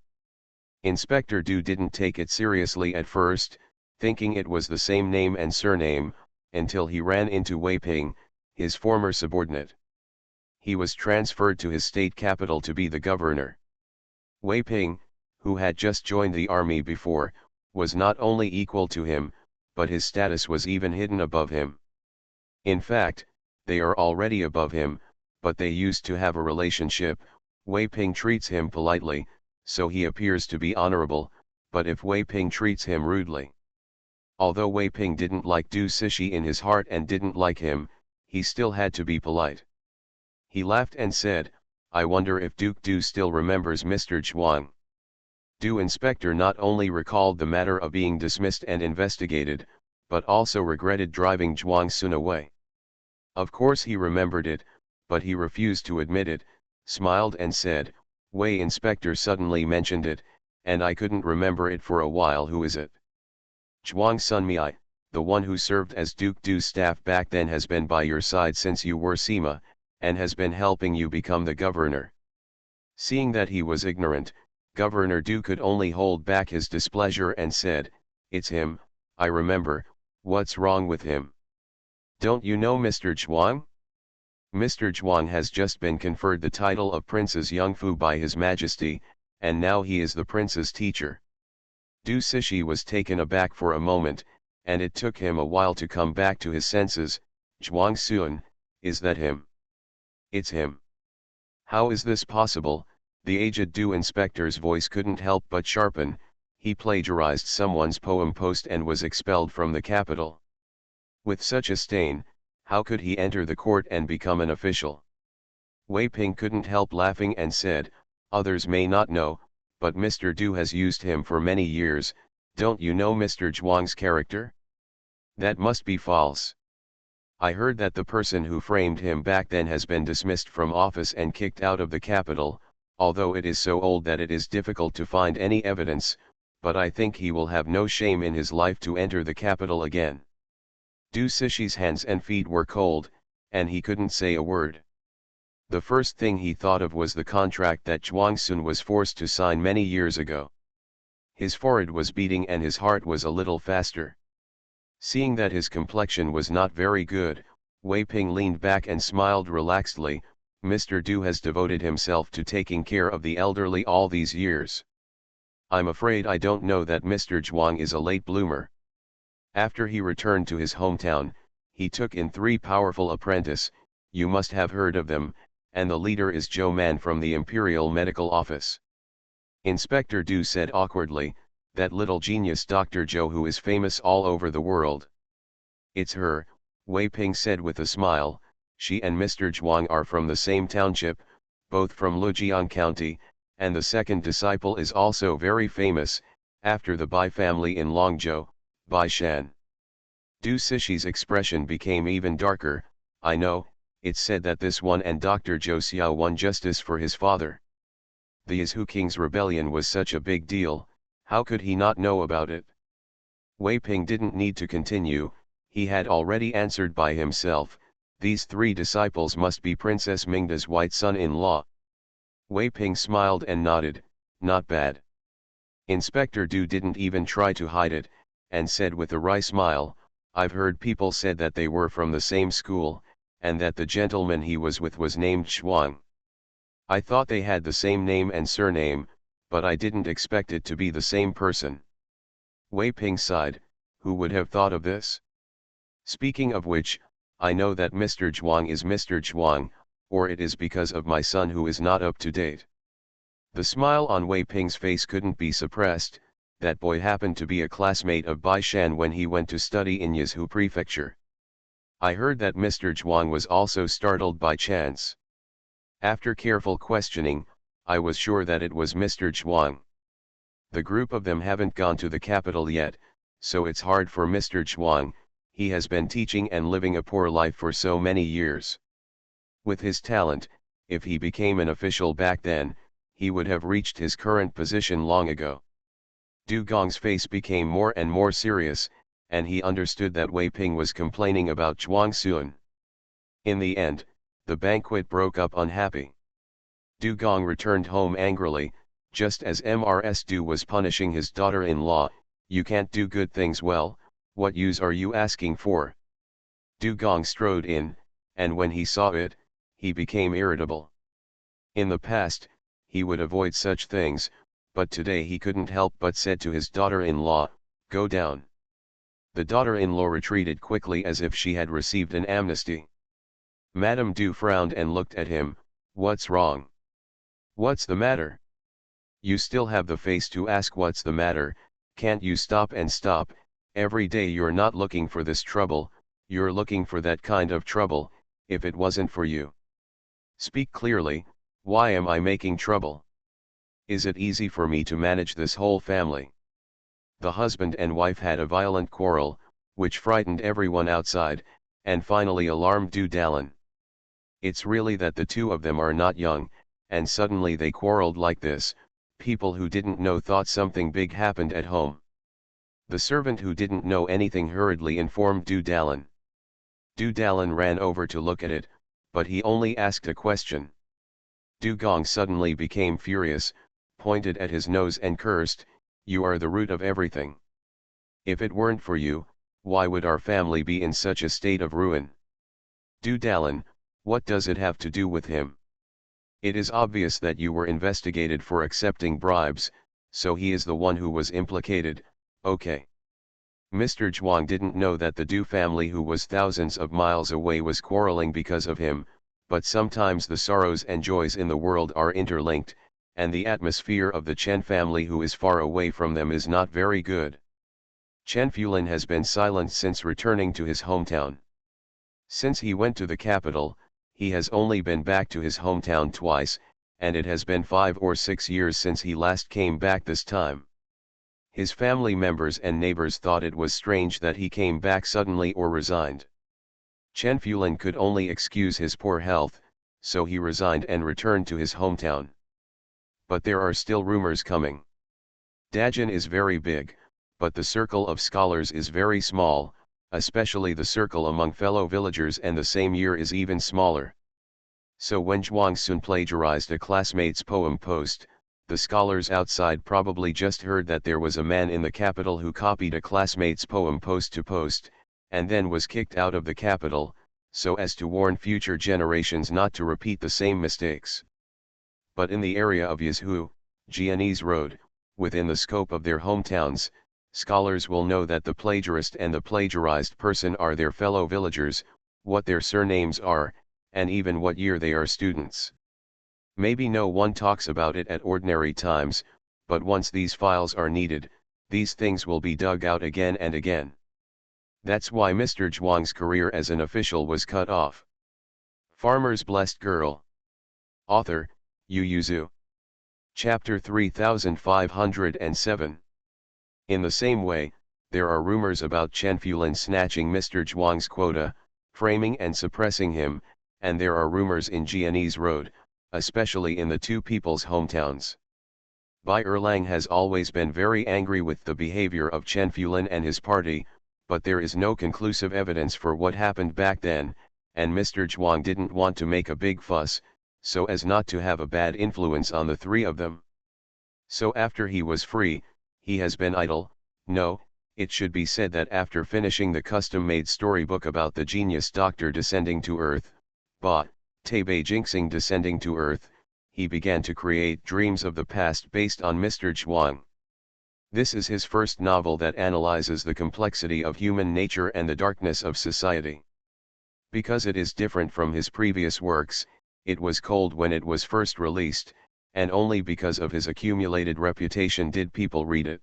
Inspector Du didn't take it seriously at first, thinking it was the same name and surname, until he ran into Wei Ping, his former subordinate. He was transferred to his state capital to be the governor. Wei Ping, who had just joined the army before, was not only equal to him, but his status was even hidden above him. In fact, they are already above him, but they used to have a relationship. Wei Ping treats him politely, so he appears to be honorable, but if Wei Ping treats him rudely. Although Wei Ping didn't like Du Shishi in his heart and didn't like him, he still had to be polite. He laughed and said, I wonder if Duke Du still remembers Mr. Zhuang. Du Inspector not only recalled the matter of being dismissed and investigated, but also regretted driving Zhuang Sun away. Of course he remembered it, but he refused to admit it, smiled and said, Wei Inspector suddenly mentioned it, and I couldn't remember it for a while. Who is it? Zhuang Sunmei, the one who served as Duke Du's staff back then, has been by your side since you were Sima, and has been helping you become the governor. Seeing that he was ignorant, Governor Du could only hold back his displeasure and said, It's him, I remember, what's wrong with him? Don't you know Mr. Zhuang? Mr. Zhuang has just been conferred the title of Princess Yongfu by His Majesty, and now he is the prince's teacher. Du Shishi was taken aback for a moment, and it took him a while to come back to his senses. Zhuang Sun, is that him? It's him. How is this possible? The aged Du Inspector's voice couldn't help but sharpen. He plagiarized someone's poem post and was expelled from the capital. With such a stain, how could he enter the court and become an official? Wei Ping couldn't help laughing and said, others may not know, but Mr. Du has used him for many years. Don't you know Mr. Zhuang's character? That must be false. I heard that the person who framed him back then has been dismissed from office and kicked out of the capital, although it is so old that it is difficult to find any evidence, but I think he will have no shame in his life to enter the capital again. Du Sishi's hands and feet were cold, and he couldn't say a word. The first thing he thought of was the contract that Zhuang Sun was forced to sign many years ago. His forehead was beating and his heart was a little faster. Seeing that his complexion was not very good, Wei Ping leaned back and smiled relaxedly. Mr. Du has devoted himself to taking care of the elderly all these years. I'm afraid I don't know that Mr. Zhuang is a late bloomer. After he returned to his hometown, he took in 3 powerful apprentices. You must have heard of them, and the leader is Zhou Man from the Imperial Medical Office. Inspector Du said awkwardly, that little genius Dr. Zhou who is famous all over the world. It's her, Wei Ping said with a smile. She and Mr. Zhuang are from the same township, both from Lujiang County, and the second disciple is also very famous, after the Bai family in Longzhou, Bai Shan. Du Sishi's expression became even darker. I know, it's said that this one and Dr. Zhou Xiao won justice for his father. The Yizhu King's rebellion was such a big deal, how could he not know about it? Wei Ping didn't need to continue, he had already answered by himself. These 3 disciples must be Princess Mingda's white son-in-law. Wei Ping smiled and nodded, not bad. Inspector Du didn't even try to hide it, and said with a wry smile, I've heard people said that they were from the same school, and that the gentleman he was with was named Zhuang. I thought they had the same name and surname, but I didn't expect it to be the same person. Wei Ping sighed, who would have thought of this? Speaking of which, I know that Mr. Zhuang is Mr. Zhuang, or it is because of my son who is not up to date. The smile on Wei Ping's face couldn't be suppressed. That boy happened to be a classmate of Bai Shan when he went to study in Yizhu Prefecture. I heard that Mr. Zhuang was also startled by chance. After careful questioning, I was sure that it was Mr. Zhuang. The group of them haven't gone to the capital yet, so it's hard for Mr. Zhuang. He has been teaching and living a poor life for so many years. With his talent, if he became an official back then, he would have reached his current position long ago. Du Gong's face became more and more serious, and he understood that Wei Ping was complaining about Zhuang Sun. In the end, the banquet broke up unhappy. Du Gong returned home angrily, just as Mrs. Du was punishing his daughter-in-law. You can't do good things well, what use are you asking for? Du Gong strode in, and when he saw it, he became irritable. In the past, he would avoid such things, but today he couldn't help but said to his daughter-in-law, go down. The daughter-in-law retreated quickly as if she had received an amnesty. Madame Du frowned and looked at him, what's wrong? What's the matter? You still have the face to ask what's the matter, can't you stop and stop? Every day you're not looking for this trouble, you're looking for that kind of trouble. If it wasn't for you. Speak clearly, why am I making trouble? Is it easy for me to manage this whole family? The husband and wife had a violent quarrel, which frightened everyone outside, and finally alarmed Du Dalin. It's really that the 2 of them are not young, and suddenly they quarreled like this. People who didn't know thought something big happened at home. The servant who didn't know anything hurriedly informed Du Dalin. Du Dalin ran over to look at it, but he only asked a question. Du Gong suddenly became furious, pointed at his nose and cursed, you are the root of everything. If it weren't for you, why would our family be in such a state of ruin? Du Dalin, what does it have to do with him? It is obvious that you were investigated for accepting bribes, so he is the one who was implicated, okay. Mr. Zhuang didn't know that the Du family who was thousands of miles away was quarreling because of him, but sometimes the sorrows and joys in the world are interlinked, and the atmosphere of the Chen family who is far away from them is not very good. Chen Fulin has been silent since returning to his hometown. Since he went to the capital, he has only been back to his hometown twice, and it has been 5 or 6 years since he last came back this time. His family members and neighbors thought it was strange that he came back suddenly or resigned. Chen Fulin could only excuse his poor health, so he resigned and returned to his hometown. But there are still rumors coming. Dajin is very big, but the circle of scholars is very small, especially the circle among fellow villagers, and the same year is even smaller. So when Zhuangsun plagiarized a classmate's poem post, the scholars outside probably just heard that there was a man in the capital who copied a classmate's poem post to post, and then was kicked out of the capital, so as to warn future generations not to repeat the same mistakes. But in the area of Yazhu, Jianese Road, within the scope of their hometowns, scholars will know that the plagiarist and the plagiarized person are their fellow villagers, what their surnames are, and even what year they are students. Maybe no one talks about it at ordinary times, but once these files are needed, these things will be dug out again and again. That's why Mr. Zhuang's career as an official was cut off. Farmer's Blessed Girl. Author, Yu Yuzu. Chapter 3507. In the same way, there are rumors about Chen Fulin snatching Mr. Zhuang's quota, framing and suppressing him, and there are rumors in Jianese Road, especially in the two people's hometowns. Bai Erlang has always been very angry with the behavior of Chen Fulin and his party, but there is no conclusive evidence for what happened back then, and Mr. Zhuang didn't want to make a big fuss, so as not to have a bad influence on the three of them. So after he was free, he has been idle. No, it should be said that after finishing the custom-made storybook about the genius doctor descending to Earth, Bei Jinxing descending to Earth, he began to create Dreams of the Past based on Mr. Zhuang. This is his first novel that analyzes the complexity of human nature and the darkness of society. Because it is different from his previous works, it was cold when it was first released, and only because of his accumulated reputation did people read it.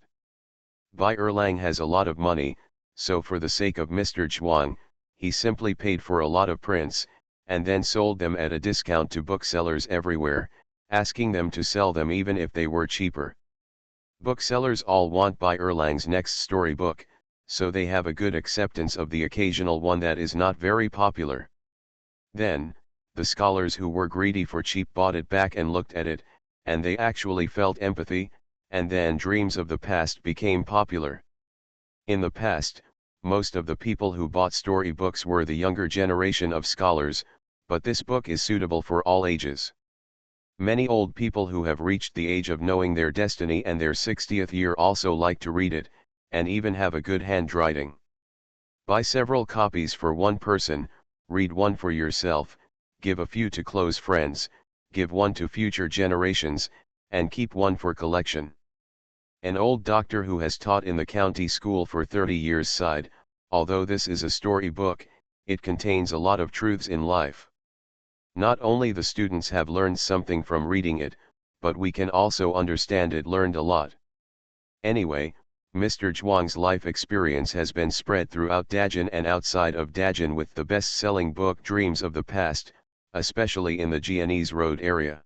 Bai Erlang has a lot of money, so for the sake of Mr. Zhuang, he simply paid for a lot of prints, and then sold them at a discount to booksellers everywhere, asking them to sell them even if they were cheaper. Booksellers all want Bai Erlang's next storybook, so they have a good acceptance of the occasional one that is not very popular. Then, the scholars who were greedy for cheap bought it back and looked at it, and they actually felt empathy, and then Dreams of the Past became popular. In the past, most of the people who bought storybooks were the younger generation of scholars, but this book is suitable for all ages. Many old people who have reached the age of knowing their destiny and their 60th year also like to read it, and even have a good handwriting. Buy several copies for one person, read one for yourself, give a few to close friends, give one to future generations, and keep one for collection. An old doctor who has taught in the county school for 30 years sighed, although this is a story book, it contains a lot of truths in life. Not only the students have learned something from reading it, but we can also understand it learned a lot. Anyway, Mr. Zhuang's life experience has been spread throughout Dajin and outside of Dajin with the best-selling book Dreams of the Past, especially in the Jianese Road area.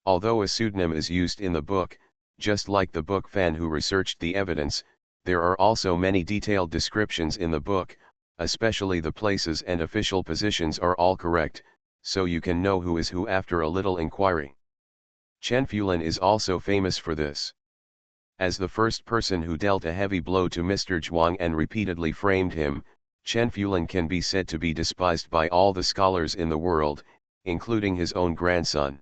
Although a pseudonym is used in the book, just like the book fan who researched the evidence, there are also many detailed descriptions in the book, especially the places and official positions are all correct, so you can know who is who after a little inquiry. Chen Fulin is also famous for this. As the first person who dealt a heavy blow to Mr. Zhuang and repeatedly framed him, Chen Fulin can be said to be despised by all the scholars in the world, including his own grandson.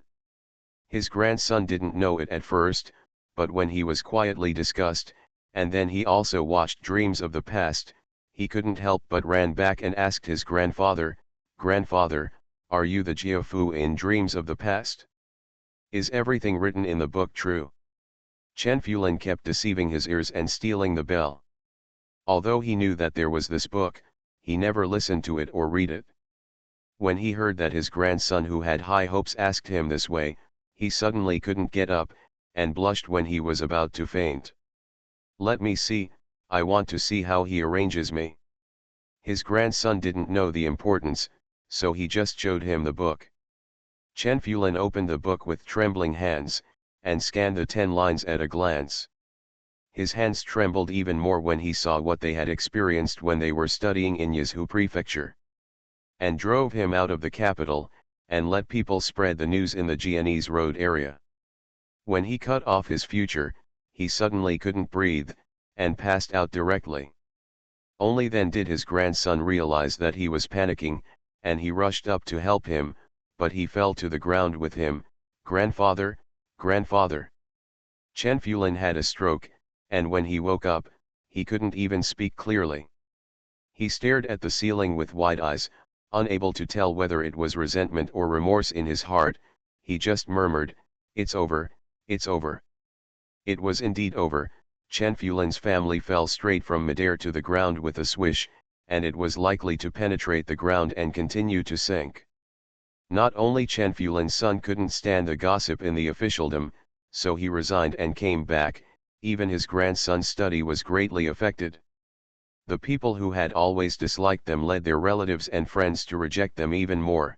His grandson didn't know it at first, but when he was quietly discussed, and then he also watched Dreams of the Past, he couldn't help but ran back and asked his grandfather, "Grandfather, are you the Jiaofu in Dreams of the Past? Is everything written in the book true?" Chen Fulin kept deceiving his ears and stealing the bell. Although he knew that there was this book, he never listened to it or read it. When he heard that his grandson who had high hopes asked him this way, he suddenly couldn't get up, and blushed when he was about to faint. "Let me see, I want to see how he arranges me. His grandson didn't know the importance, so he just showed him the book. Chen Fulin opened the book with trembling hands, and scanned the 10 lines at a glance. His hands trembled even more when he saw what they had experienced when they were studying in Yizhou Prefecture. And drove him out of the capital, and let people spread the news in the Jianese Road area. When he cut off his future, he suddenly couldn't breathe, and passed out directly. Only then did his grandson realize that he was panicking, and he rushed up to help him, but he fell to the ground with him. "Grandfather, grandfather." Chen Fulin had a stroke, and when he woke up, he couldn't even speak clearly. He stared at the ceiling with wide eyes, unable to tell whether it was resentment or remorse in his heart. He just murmured, "It's over, it's over." It was indeed over. Chen Fulin's family fell straight from midair to the ground with a swish, and it was likely to penetrate the ground and continue to sink. Not only Chen Fulin's son couldn't stand the gossip in the officialdom, so he resigned and came back. Even his grandson's study was greatly affected. The people who had always disliked them led their relatives and friends to reject them even more.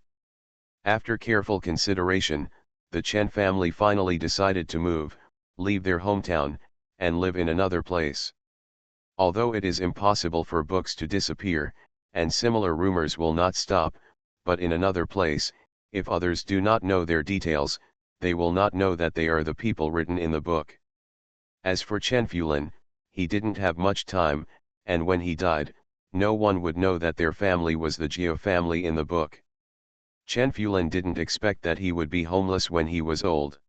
After careful consideration, the Chen family finally decided to move, leave their hometown, and live in another place. Although it is impossible for books to disappear, and similar rumors will not stop, but in another place, if others do not know their details, they will not know that they are the people written in the book. As for Chen Fulin, he didn't have much time, and when he died, no one would know that their family was the Jiao family in the book. Chen Fulin didn't expect that he would be homeless when he was old.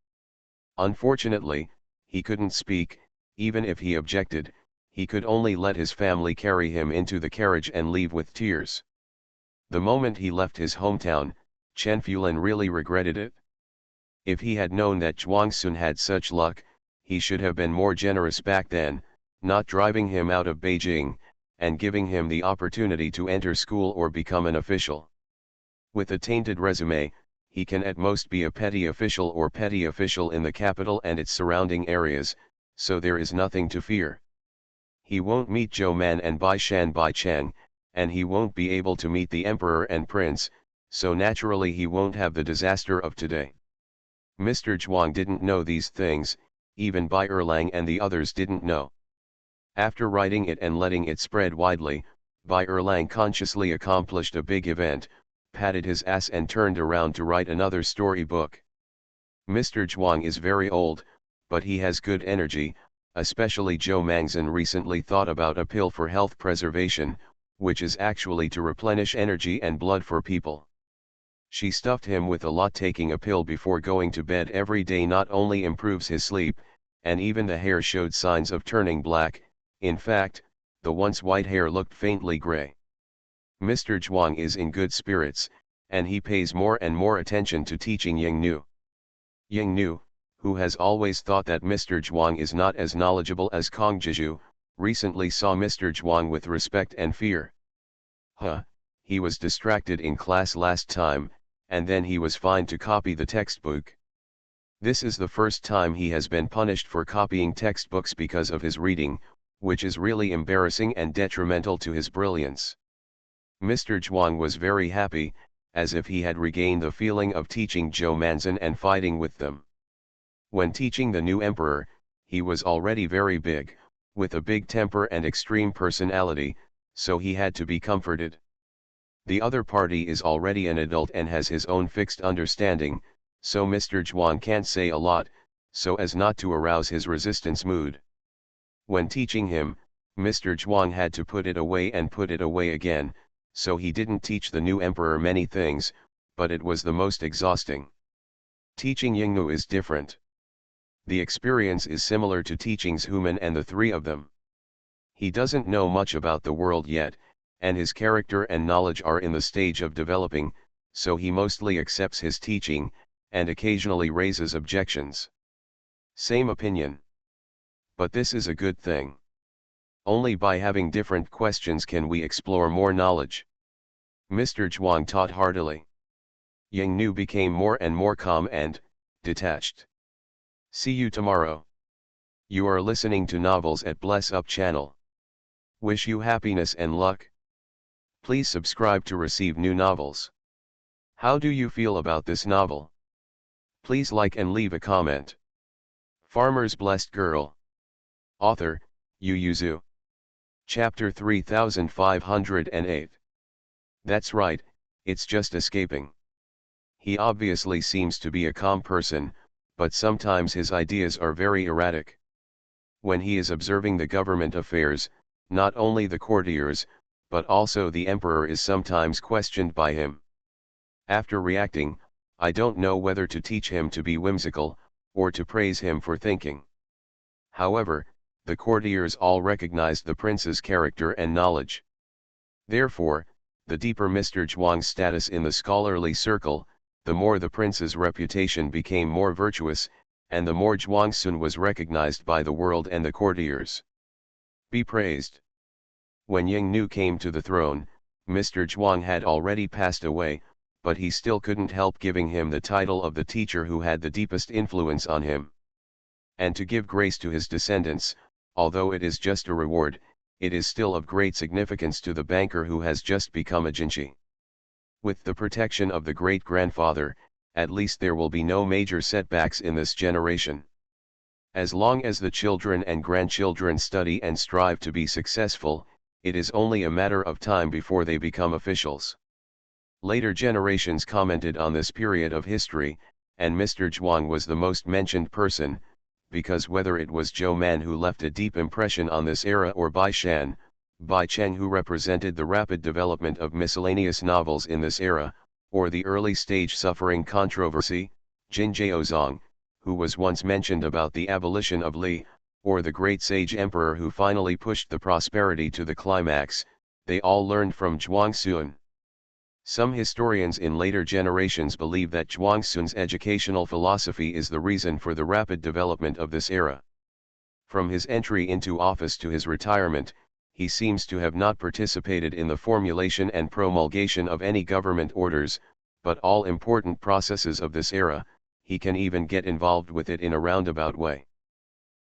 Unfortunately, he couldn't speak. Even if he objected, he could only let his family carry him into the carriage and leave with tears. The moment he left his hometown, Chen Fulin really regretted it. If he had known that Zhuangsun had such luck, he should have been more generous back then, not driving him out of Beijing, and giving him the opportunity to enter school or become an official. With a tainted resume, he can at most be a petty official or petty official in the capital and its surrounding areas, so there is nothing to fear. He won't meet Zhou Man and Bai Shan Bai Chang, and he won't be able to meet the emperor and prince, so naturally he won't have the disaster of today. Mr. Zhuang didn't know these things, even Bai Erlang and the others didn't know. After writing it and letting it spread widely, Bai Erlang consciously accomplished a big event, patted his ass and turned around to write another story book. Mr. Zhuang is very old, but he has good energy, especially Zhou Mangzhen recently thought about a pill for health preservation, which is actually to replenish energy and blood for people. She stuffed him with a lot. Taking a pill before going to bed every day not only improves his sleep, and even the hair showed signs of turning black. In fact, the once white hair looked faintly gray. Mr. Zhuang is in good spirits, and he pays more and more attention to teaching Yingnu. Yingnu, who has always thought that Mr. Zhuang is not as knowledgeable as Kong Jiju, recently saw Mr. Zhuang with respect and fear. He was distracted in class last time, and then he was fined to copy the textbook. This is the first time he has been punished for copying textbooks because of his reading, which is really embarrassing and detrimental to his brilliance. Mr. Zhuang was very happy, as if he had regained the feeling of teaching Zhou Manzhen and fighting with them. When teaching the new emperor, he was already very big, with a big temper and extreme personality, so he had to be comforted. The other party is already an adult and has his own fixed understanding, so Mr. Zhuang can't say a lot, so as not to arouse his resistance mood. When teaching him, Mr. Zhuang had to put it away and put it away again, so he didn't teach the new emperor many things, but it was the most exhausting. Teaching Yingnu is different. The experience is similar to teaching Zhuman and the three of them. He doesn't know much about the world yet, and his character and knowledge are in the stage of developing, so he mostly accepts his teaching, and occasionally raises objections. Same opinion. But this is a good thing. Only by having different questions can we explore more knowledge. Mr. Zhuang taught heartily. Yingnu became more and more calm and detached. See you tomorrow. You are listening to Novels at Bless Up channel. Wish you happiness and luck. Please subscribe to receive new novels. How do you feel about this novel? Please like and leave a comment. Farmer's Blessed Girl. Author, Yu Yuzu. Chapter 3508. That's right, it's just escaping. He obviously seems to be a calm person, but sometimes his ideas are very erratic. When he is observing the government affairs, not only the courtiers, but also the emperor is sometimes questioned by him. After reacting, I don't know whether to teach him to be whimsical, or to praise him for thinking. However, the courtiers all recognized the prince's character and knowledge. Therefore, the deeper Mr. Zhuang's status in the scholarly circle, the more the prince's reputation became more virtuous, and the more Zhuangsun was recognized by the world and the courtiers. Be praised. When Yingnu came to the throne, Mr. Zhuang had already passed away, but he still couldn't help giving him the title of the teacher who had the deepest influence on him. And to give grace to his descendants, although it is just a reward, it is still of great significance to the banker who has just become a jinchi. With the protection of the great-grandfather, at least there will be no major setbacks in this generation. As long as the children and grandchildren study and strive to be successful, it is only a matter of time before they become officials. Later generations commented on this period of history, and Mr. Zhuang was the most mentioned person, because whether it was Zhou Man who left a deep impression on this era or Bai Cheng who represented the rapid development of miscellaneous novels in this era, or the early stage suffering controversy, Jin Jiaozong, who was once mentioned about the abolition of Li, or the great sage emperor who finally pushed the prosperity to the climax, they all learned from Zhuangsun. Some historians in later generations believe that Zhuangsun's educational philosophy is the reason for the rapid development of this era. From his entry into office to his retirement, he seems to have not participated in the formulation and promulgation of any government orders, but all important processes of this era, he can even get involved with it in a roundabout way.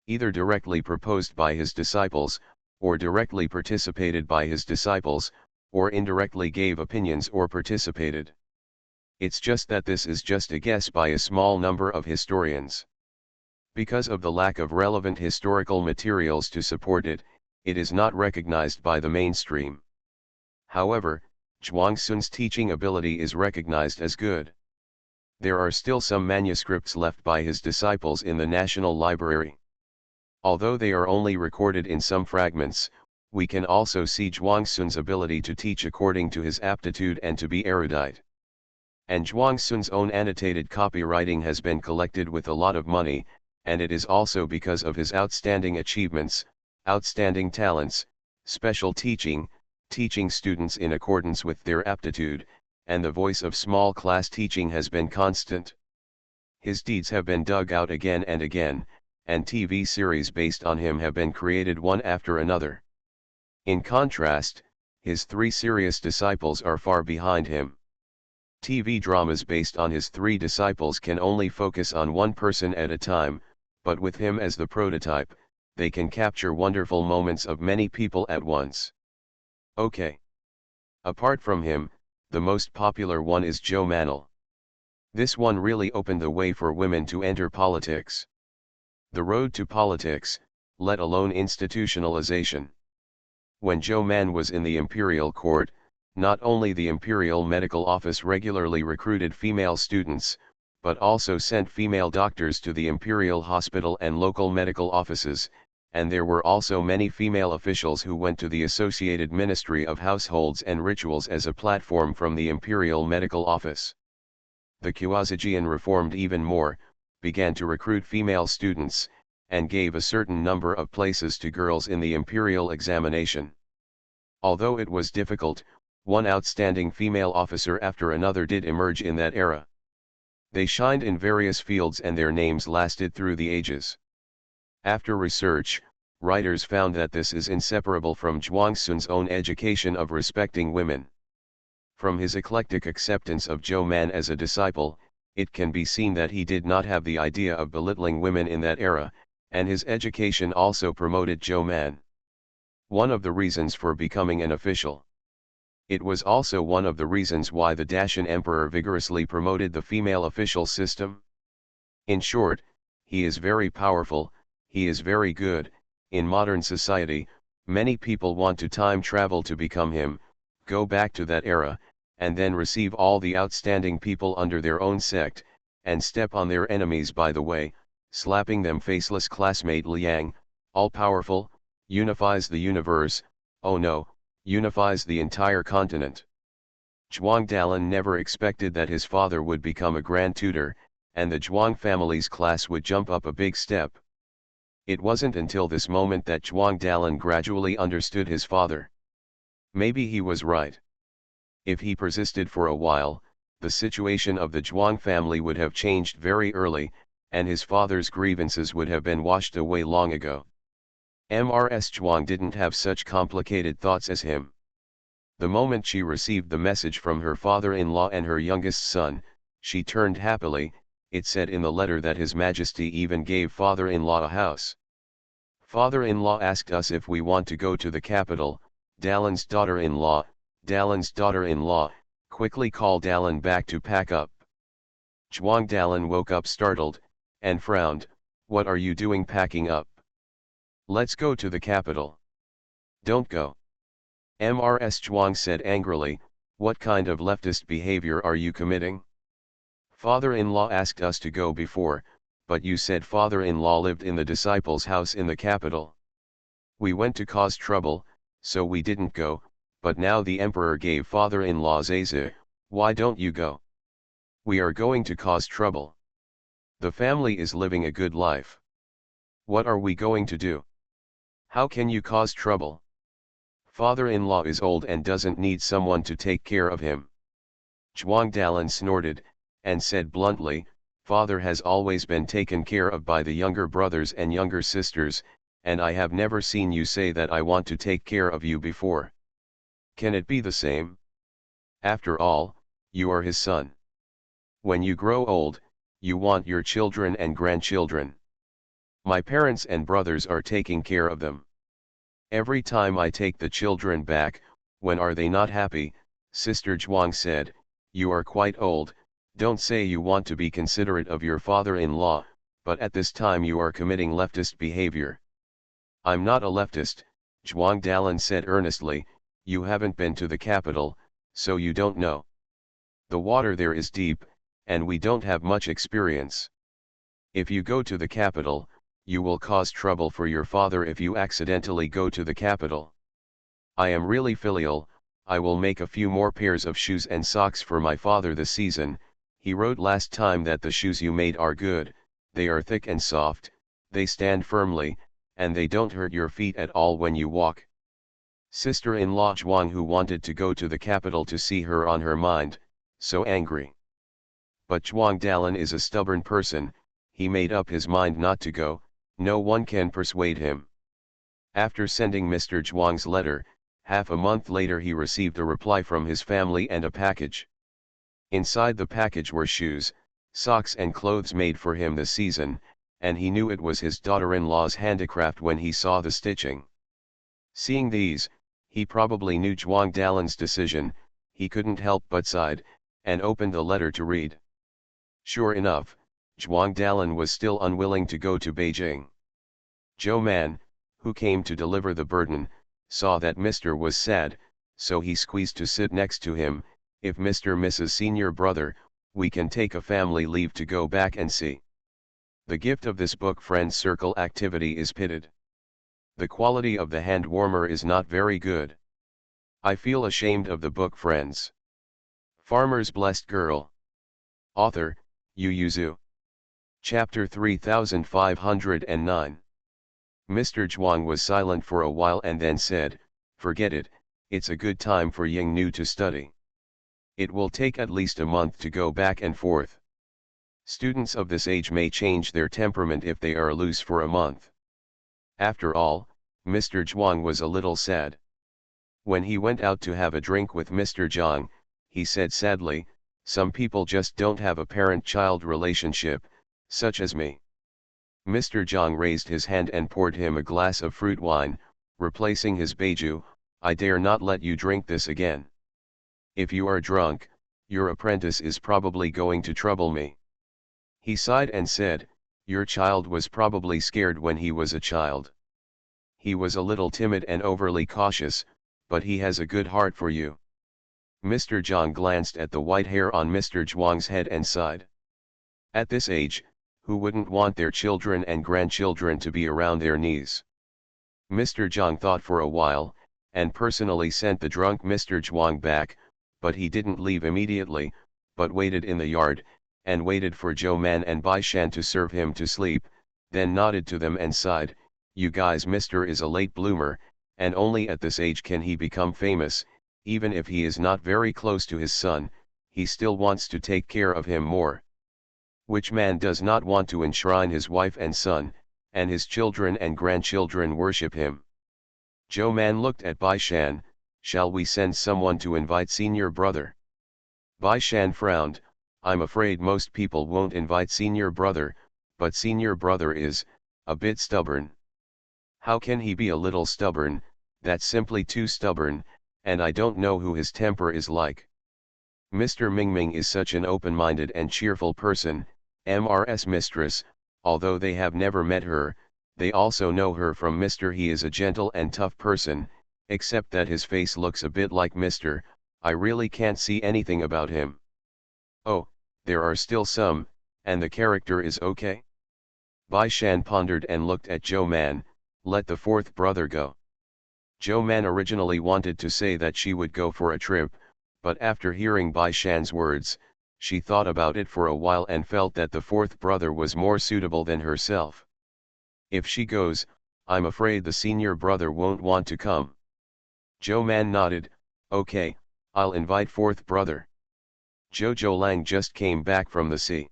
Either directly proposed by his disciples, or directly participated by his disciples, or indirectly gave opinions or participated. It's just that this is just a guess by a small number of historians. Because of the lack of relevant historical materials to support it, it is not recognized by the mainstream. However, Zhuangsun's teaching ability is recognized as good. There are still some manuscripts left by his disciples in the National Library. Although they are only recorded in some fragments, we can also see Zhuangsun's ability to teach according to his aptitude and to be erudite. And Zhuangsun's own annotated copywriting has been collected with a lot of money, and it is also because of his outstanding achievements, outstanding talents, special teaching, teaching students in accordance with their aptitude, and the voice of small class teaching has been constant. His deeds have been dug out again and again, and TV series based on him have been created one after another. In contrast, his three serious disciples are far behind him. TV dramas based on his three disciples can only focus on one person at a time, but with him as the prototype, they can capture wonderful moments of many people at once. Okay. Apart from him, the most popular one is Zhou Manel. This one really opened the way for women to enter politics. The road to politics, let alone institutionalization. When Zhou Man was in the imperial court, not only the imperial medical office regularly recruited female students, but also sent female doctors to the imperial hospital and local medical offices, and there were also many female officials who went to the Associated Ministry of Households and Rituals as a platform from the imperial medical office. The Quasijian reformed even more, began to recruit female students, and gave a certain number of places to girls in the imperial examination. Although it was difficult, one outstanding female officer after another did emerge in that era. They shined in various fields and their names lasted through the ages. After research, writers found that this is inseparable from Zhuangsun's own education of respecting women. From his eclectic acceptance of Zhou Man as a disciple, it can be seen that he did not have the idea of belittling women in that era, and his education also promoted Zhou Man. One of the reasons for becoming an official. It was also one of the reasons why the Dacian emperor vigorously promoted the female official system. In short, he is very powerful, he is very good. In modern society, many people want to time travel to become him, go back to that era, and then receive all the outstanding people under their own sect, and step on their enemies by the way, slapping them faceless. Classmate Liang, all-powerful, unifies the universe, oh no, unifies the entire continent. Zhuang Dalan never expected that his father would become a grand tutor, and the Zhuang family's class would jump up a big step. It wasn't until this moment that Zhuang Dalan gradually understood his father. Maybe he was right. If he persisted for a while, the situation of the Zhuang family would have changed very early, and his father's grievances would have been washed away long ago. Ms. Zhuang didn't have such complicated thoughts as him. The moment she received the message from her father-in-law and her youngest son, she turned happily. It said in the letter that His Majesty even gave father-in-law a house. Father-in-law asked us if we want to go to the capital. Dalan's daughter-in-law, quickly called Dalan back to pack up. Zhuang Dalan woke up startled, and frowned. What are you doing packing up? Let's go to the capital. Don't go. Ms. Zhuang said angrily, what kind of leftist behavior are you committing? Father-in-law asked us to go before, but you said father-in-law lived in the disciples' house in the capital. We went to cause trouble, so we didn't go, but now the emperor gave father-in-law Zaze, why don't you go? We are going to cause trouble. The family is living a good life. What are we going to do? How can you cause trouble? Father-in-law is old and doesn't need someone to take care of him. Zhuang Dalan snorted, and said bluntly, father has always been taken care of by the younger brothers and younger sisters, and I have never seen you say that I want to take care of you before. Can it be the same? After all, you are his son. When you grow old, you want your children and grandchildren. My parents and brothers are taking care of them. Every time I take the children back, when are they not happy? Sister Zhuang said, you are quite old. Don't say you want to be considerate of your father-in-law, but at this time you are committing leftist behavior. I'm not a leftist, Zhuang Dalan said earnestly, you haven't been to the capital, so you don't know. The water there is deep, and we don't have much experience. If you go to the capital, you will cause trouble for your father if you accidentally go to the capital. I am really filial, I will make a few more pairs of shoes and socks for my father this season. He wrote last time that the shoes you made are good, they are thick and soft, they stand firmly, and they don't hurt your feet at all when you walk. Sister-in-law Zhuang, who wanted to go to the capital to see her on her mind, so angry. But Zhuang Dalan is a stubborn person, he made up his mind not to go, no one can persuade him. After sending Mr. Zhuang's letter, half a month later he received a reply from his family and a package. Inside the package were shoes, socks and clothes made for him this season, and he knew it was his daughter-in-law's handicraft when he saw the stitching. Seeing these, he probably knew Zhuang Dalan's decision, he couldn't help but sighed, and opened the letter to read. Sure enough, Zhuang Dalan was still unwilling to go to Beijing. Zhou Man, who came to deliver the burden, saw that Mr. was sad, so he squeezed to sit next to him. If Mr. Misses Senior Brother, we can take a family leave to go back and see. The gift of this book friend circle activity is pitted. The quality of the hand warmer is not very good. I feel ashamed of the book friends. Farmer's Blessed Girl. Author, Yu Yuzu. Chapter 3509. Mr. Zhuang was silent for a while and then said, forget it, it's a good time for Ying Nu to study. It will take at least a month to go back and forth. Students of this age may change their temperament if they are loose for a month. After all, Mr. Zhuang was a little sad. When he went out to have a drink with Mr. Zhang, he said sadly, some people just don't have a parent-child relationship, such as me. Mr. Zhang raised his hand and poured him a glass of fruit wine, replacing his beiju, I dare not let you drink this again. If you are drunk, your apprentice is probably going to trouble me. He sighed and said, your child was probably scared when he was a child. He was a little timid and overly cautious, but he has a good heart for you. Mr. Zhang glanced at the white hair on Mr. Zhuang's head and sighed. At this age, who wouldn't want their children and grandchildren to be around their knees? Mr. Zhang thought for a while, and personally sent the drunk Mr. Zhuang back, but he didn't leave immediately, but waited in the yard, and waited for Zhou Man and Bai Shan to serve him to sleep, then nodded to them and sighed, you guys, Mr. is a late bloomer, and only at this age can he become famous. Even if he is not very close to his son, he still wants to take care of him more. Which man does not want to enshrine his wife and son, and his children and grandchildren worship him? Zhou Man looked at Bai Shan, shall we send someone to invite senior brother? Bai Shan frowned, I'm afraid most people won't invite senior brother, but senior brother is a bit stubborn. How can he be a little stubborn? That's simply too stubborn, and I don't know who his temper is like. Mr. Mingming is such an open-minded and cheerful person, MRS mistress, although they have never met her, they also know her from Mr. He is a gentle and tough person, except that his face looks a bit like Mr. I really can't see anything about him. Oh, there are still some, and the character is okay? Bai Shan pondered and looked at Zhou Man, let the fourth brother go. Zhou Man originally wanted to say that she would go for a trip, but after hearing Bai Shan's words, she thought about it for a while and felt that the fourth brother was more suitable than herself. If she goes, I'm afraid the senior brother won't want to come. Zhou Man nodded, okay, I'll invite fourth brother. Zhou Lang just came back from the sea.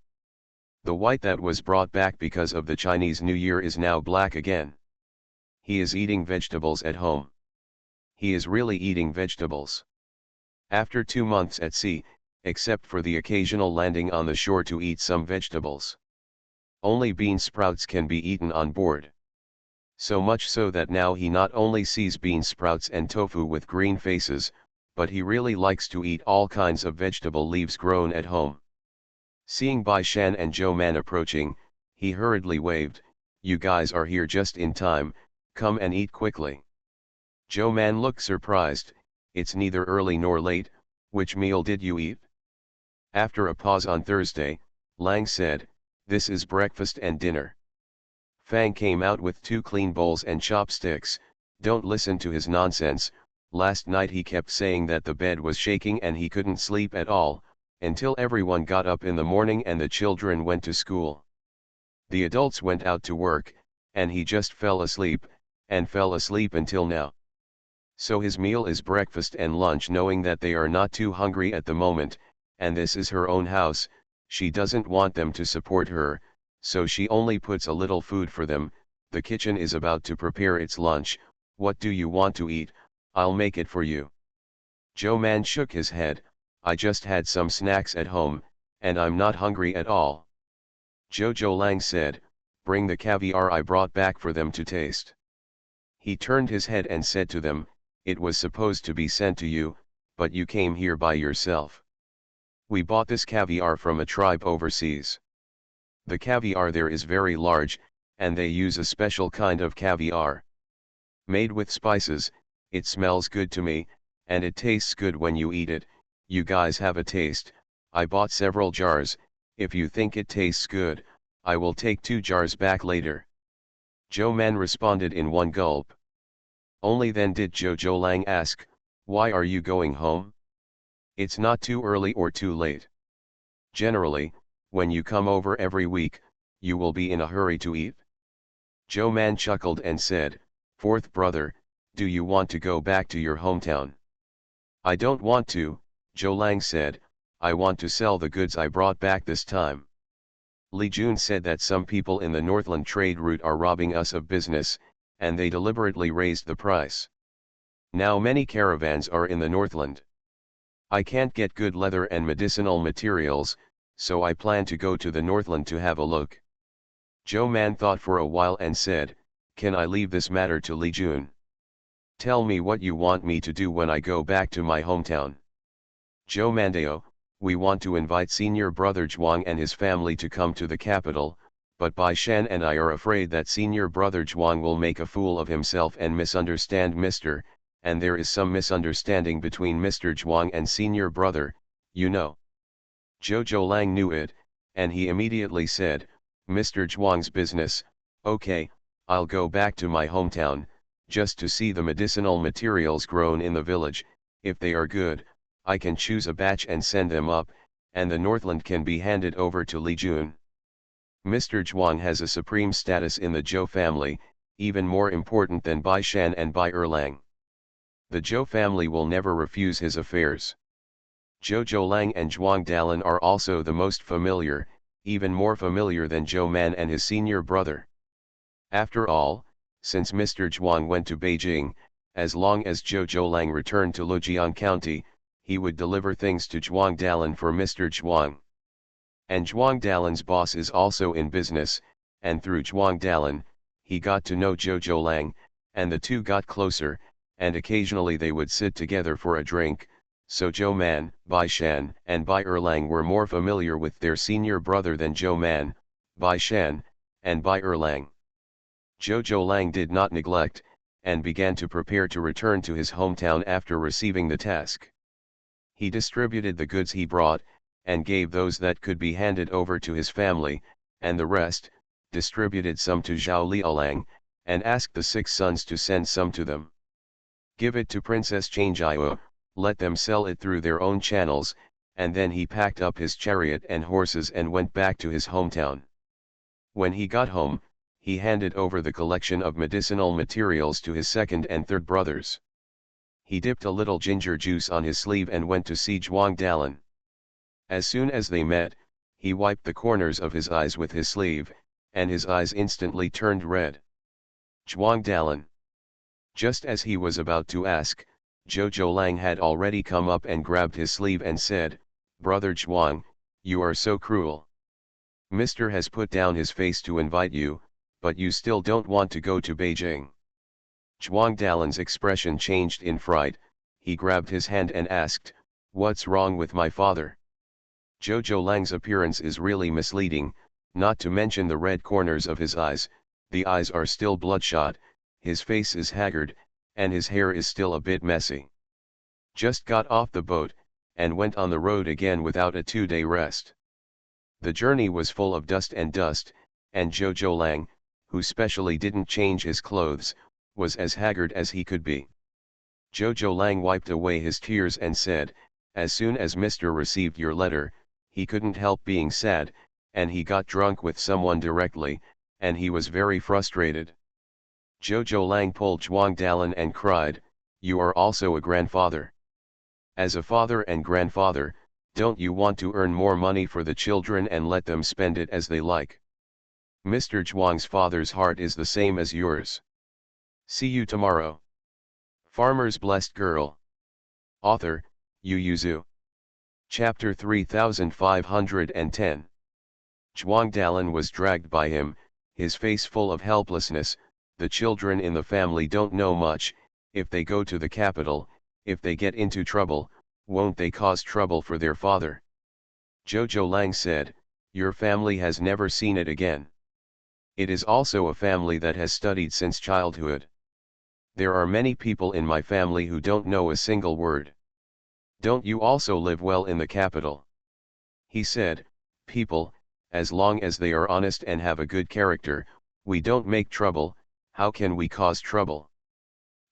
The white that was brought back because of the Chinese New Year is now black again. He is eating vegetables at home. He is really eating vegetables. After 2 months at sea, except for the occasional landing on the shore to eat some vegetables. Only bean sprouts can be eaten on board. So much so that now he not only sees bean sprouts and tofu with green faces, but he really likes to eat all kinds of vegetable leaves grown at home. Seeing Bai Shan and Zhou Man approaching, he hurriedly waved, you guys are here just in time, come and eat quickly. Zhou Man looked surprised, it's neither early nor late, which meal did you eat? After a pause on Thursday, Lang said, this is breakfast and dinner. Fang came out with 2 clean bowls and chopsticks, don't listen to his nonsense, last night he kept saying that the bed was shaking and he couldn't sleep at all, until everyone got up in the morning and the children went to school. The adults went out to work, and he just fell asleep, and fell asleep until now. So his meal is breakfast and lunch, knowing that they are not too hungry at the moment, and this is her own house, she doesn't want them to support her, so she only puts a little food for them. The kitchen is about to prepare its lunch, what do you want to eat? I'll make it for you. Zhou Man shook his head, I just had some snacks at home, and I'm not hungry at all. Zhou Lang said, bring the caviar I brought back for them to taste. He turned his head and said to them, it was supposed to be sent to you, but you came here by yourself. We bought this caviar from a tribe overseas. The caviar there is very large, and they use a special kind of caviar. Made with spices, it smells good to me, and it tastes good when you eat it. You guys have a taste. I bought several jars, if you think it tastes good, I will take 2 jars back later. Zhou Man responded in one gulp. Only then did Zhou Lang ask, why are you going home? It's not too early or too late. Generally, when you come over every week, you will be in a hurry to eat. Zhou Man chuckled and said, fourth brother, do you want to go back to your hometown? I don't want to, Zhou Lang said, I want to sell the goods I brought back this time. Li Jun said that some people in the Northland trade route are robbing us of business, and they deliberately raised the price. Now many caravans are in the Northland. I can't get good leather and medicinal materials, so I plan to go to the Northland to have a look. Zhou Man thought for a while and said, can I leave this matter to Li Jun? Tell me what you want me to do when I go back to my hometown. Zhou Mandao, we want to invite senior brother Zhuang and his family to come to the capital, but Bai Shan and I are afraid that senior brother Zhuang will make a fool of himself and misunderstand Mr., and there is some misunderstanding between Mr. Zhuang and senior brother, you know. Zhou Lang knew it, and he immediately said, Mr. Zhuang's business, okay, I'll go back to my hometown, just to see the medicinal materials grown in the village. If they are good, I can choose a batch and send them up, and the Northland can be handed over to Li Jun. Mr. Zhuang has a supreme status in the Zhou family, even more important than Bai Shan and Bai Erlang. The Zhou family will never refuse his affairs. Zhou Lang and Zhuang Dalin are also the most familiar, even more familiar than Zhou Man and his senior brother. After all, since Mr. Zhuang went to Beijing, as long as Zhou Lang returned to Lujiang County, he would deliver things to Zhuang Dalin for Mr. Zhuang. And Zhuang Dalin's boss is also in business, and through Zhuang Dalin, he got to know Zhou Lang, and the two got closer, and occasionally they would sit together for a drink, so Zhou Man, Bai Shan, and Bai Erlang were more familiar with their senior brother than Zhou Man, Bai Shan, and Bai Erlang. Zhou Lang did not neglect, and began to prepare to return to his hometown after receiving the task. He distributed the goods he brought, and gave those that could be handed over to his family, and the rest, distributed some to Zhao Liaolang, and asked the 6 sons to send some to them. Give it to Princess Changjiao, let them sell it through their own channels, and then he packed up his chariot and horses and went back to his hometown. When he got home, he handed over the collection of medicinal materials to his second and third brothers. He dipped a little ginger juice on his sleeve and went to see Zhuang Dalin. As soon as they met, he wiped the corners of his eyes with his sleeve, and his eyes instantly turned red. Zhuang Dalin. Just as he was about to ask, Zhou Lang had already come up and grabbed his sleeve and said, Brother Zhuang, you are so cruel. Mr. has put down his face to invite you, but you still don't want to go to Beijing. Zhuang Dalin's expression changed in fright, he grabbed his hand and asked, What's wrong with my father? Zhou Lang's appearance is really misleading, not to mention the red corners of his eyes, the eyes are still bloodshot, his face is haggard, and his hair is still a bit messy. Just got off the boat, and went on the road again without a 2-day rest. The journey was full of dust, and Zhou Lang, who specially didn't change his clothes, was as haggard as he could be. Zhou Lang wiped away his tears and said, As soon as Mr. received your letter, he couldn't help being sad, and he got drunk with someone directly, and he was very frustrated. Zhou Lang pulled Zhuang Dalin and cried, You are also a grandfather. As a father and grandfather, don't you want to earn more money for the children and let them spend it as they like? Mr. Zhuang's father's heart is the same as yours. See you tomorrow. Farmer's Blessed Girl. Author, Yu Yuzu. Chapter 3510. Zhuang Dalin was dragged by him, his face full of helplessness. The children in the family don't know much. If they go to the capital, if they get into trouble, won't they cause trouble for their father? Zhou Lang said, Your family has never seen it again. It is also a family that has studied since childhood. There are many people in my family who don't know a single word. Don't you also live well in the capital? He said, People, as long as they are honest and have a good character, we don't make trouble. How can we cause trouble?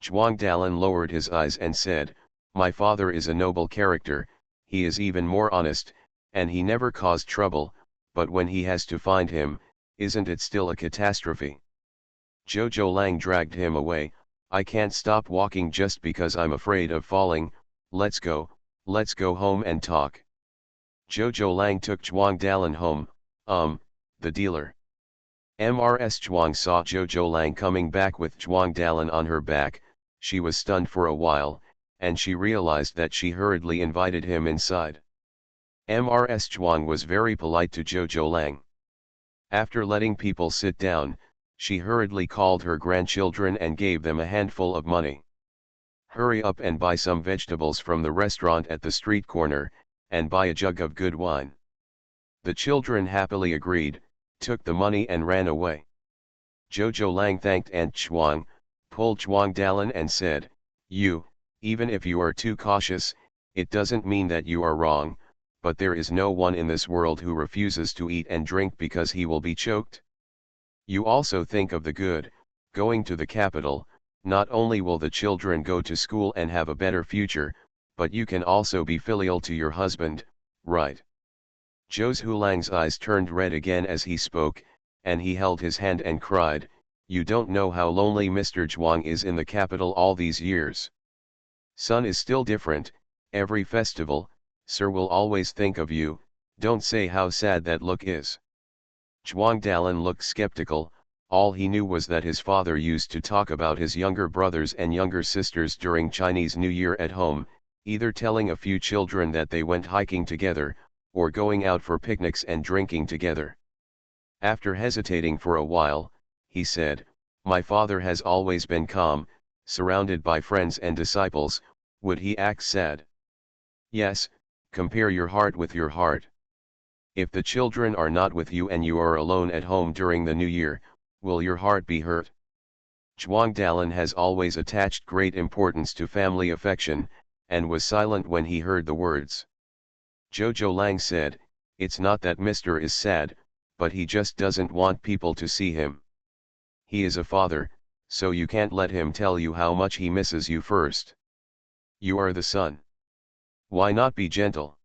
Zhuang Dalin lowered his eyes and said, My father is a noble character, he is even more honest, and he never caused trouble, but when he has to find him, isn't it still a catastrophe? Zhou Lang dragged him away. I can't stop walking just because I'm afraid of falling. Let's go home and talk. Zhou Lang took Zhuang Dalin home. The dealer. Mrs. Zhuang saw Zhou Lang coming back with Zhuang Dalin on her back. She was stunned for a while, and she realized that she hurriedly invited him inside. Mrs. Zhuang was very polite to Zhou Lang. After letting people sit down, she hurriedly called her grandchildren and gave them a handful of money. Hurry up and buy some vegetables from the restaurant at the street corner, and buy a jug of good wine. The children happily agreed, took the money and ran away. Jojo Lang thanked Aunt Chuang, pulled Zhuang Dalin and said, even if you are too cautious, it doesn't mean that you are wrong, but there is no one in this world who refuses to eat and drink because he will be choked. You also think of the good. Going to the capital, not only will the children go to school and have a better future, but you can also be filial to your husband, right? Zhou Hulang's eyes turned red again as he spoke, and he held his hand and cried, "You don't know how lonely Mr. Zhuang is in the capital all these years. Son is still different, every festival, Sir will always think of you, don't say how sad that look is." Zhuang Dalin looked skeptical. All he knew was that his father used to talk about his younger brothers and younger sisters during Chinese New Year at home, either telling a few children that they went hiking together, or going out for picnics and drinking together. After hesitating for a while, he said, "My father has always been calm, surrounded by friends and disciples, would he act sad?" "Yes, compare your heart with your heart. If the children are not with you and you are alone at home during the New Year, will your heart be hurt?" Zhuang Dalin has always attached great importance to family affection, and was silent when he heard the words. Jojo Lang said, "It's not that Mr. is sad, but he just doesn't want people to see him. He is a father, so you can't let him tell you how much he misses you first. You are the son. Why not be gentle?"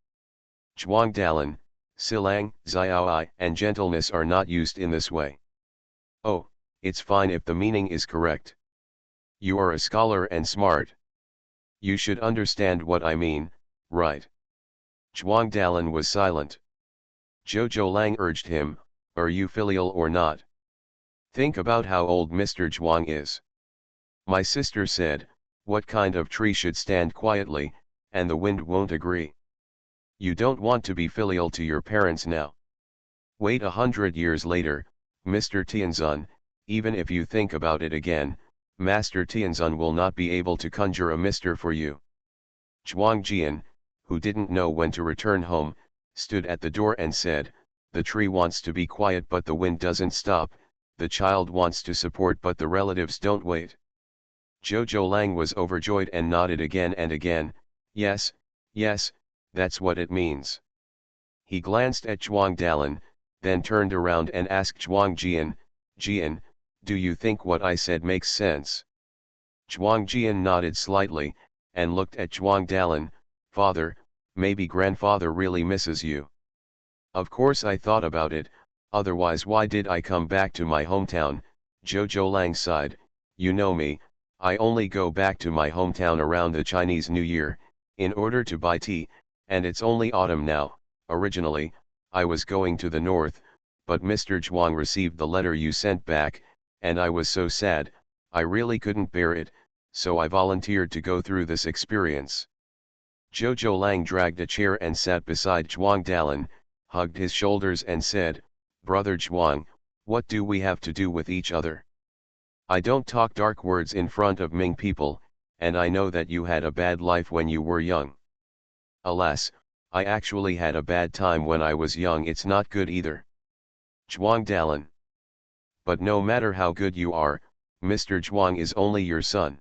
Zhuang Dalin, Silang, Xiaoi, and gentleness are not used in this way. "Oh, it's fine if the meaning is correct. You are a scholar and smart. You should understand what I mean, right?" Zhuang Dalin was silent. Jojo Lang urged him, "Are you filial or not? Think about how old Mr. Zhuang is." My sister said, "What kind of tree should stand quietly, and the wind won't agree? You don't want to be filial to your parents now. Wait 100 years later, Mr. Tianzun, even if you think about it again, Master Tianzun will not be able to conjure a mister for you." Zhuang Jian, who didn't know when to return home, stood at the door and said, "The tree wants to be quiet but the wind doesn't stop, the child wants to support but the relatives don't wait." Jojo Lang was overjoyed and nodded again and again, "Yes, yes, that's what it means." He glanced at Zhuang Dalin, then turned around and asked Zhuang Jian, "Jian, do you think what I said makes sense?" Zhuang Jian nodded slightly, and looked at Zhuang Dalin, "Father, maybe grandfather really misses you." "Of course I thought about it, otherwise why did I come back to my hometown?" Jojo Lang sighed, "You know me, I only go back to my hometown around the Chinese New Year, in order to buy tea, and it's only autumn now. Originally, I was going to the north, but Mr. Zhuang received the letter you sent back, and I was so sad, I really couldn't bear it, so I volunteered to go through this experience." Jojo Lang dragged a chair and sat beside Zhuang Dalin, hugged his shoulders and said, "Brother Zhuang, what do we have to do with each other? I don't talk dark words in front of Ming people, and I know that you had a bad life when you were young. Alas, I actually had a bad time when I was young, it's not good either." Zhuang Dalin. "But no matter how good you are, Mr. Zhuang is only your son.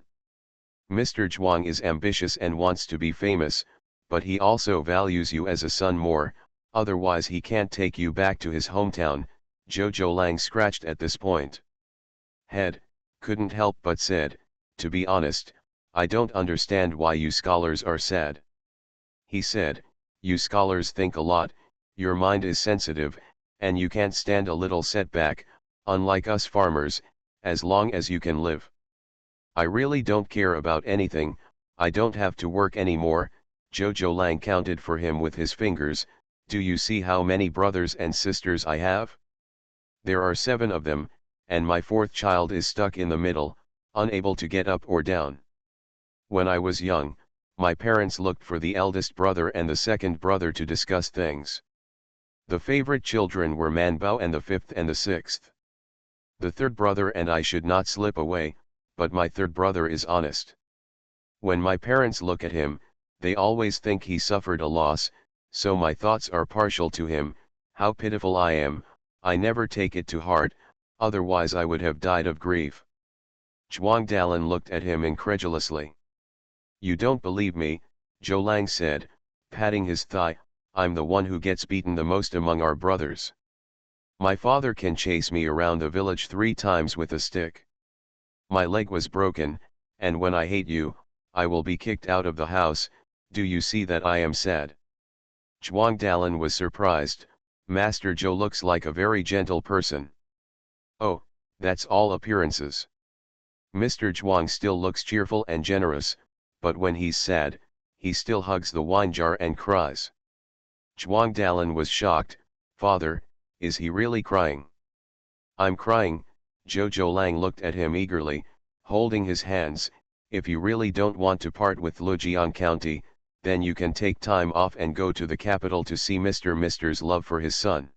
Mr. Zhuang is ambitious and wants to be famous, but he also values you as a son more, otherwise he can't take you back to his hometown." Jojo Lang scratched at this point. Head, couldn't help but said, "To be honest, I don't understand why you scholars are sad." He said, "You scholars think a lot, your mind is sensitive, and you can't stand a little setback, unlike us farmers, as long as you can live. I really don't care about anything, I don't have to work anymore." Jojo Lang counted for him with his fingers, "Do you see how many brothers and sisters I have? There are 7 of them, and my 4th child is stuck in the middle, unable to get up or down. When I was young, my parents looked for the eldest brother and the second brother to discuss things. The favorite children were Manbao and the 5th and the 6th. The 3rd brother and I should not slip away, but my 3rd brother is honest. When my parents look at him, they always think he suffered a loss, so my thoughts are partial to him. How pitiful I am, I never take it to heart, otherwise I would have died of grief. Zhuang Dalin looked at him incredulously. You don't believe me, Zhou Lang said, patting his thigh. I'm the one who gets beaten the most among our brothers. My father can chase me around the village 3 times with a stick. My leg was broken, and when I hate you, I will be kicked out of the house. Do you see that I am sad? Zhuang Dalin was surprised. Master Zhou looks like a very gentle person. Oh, that's all appearances. Mr. Zhuang still looks cheerful and generous, but when he's sad, he still hugs the wine jar and cries. Zhuang Dalin was shocked. Father, is he really crying? I'm crying. Zhou Lang looked at him eagerly, holding his hands. If you really don't want to part with Lujiang County, then you can take time off and go to the capital to see Mr.'s love for his son.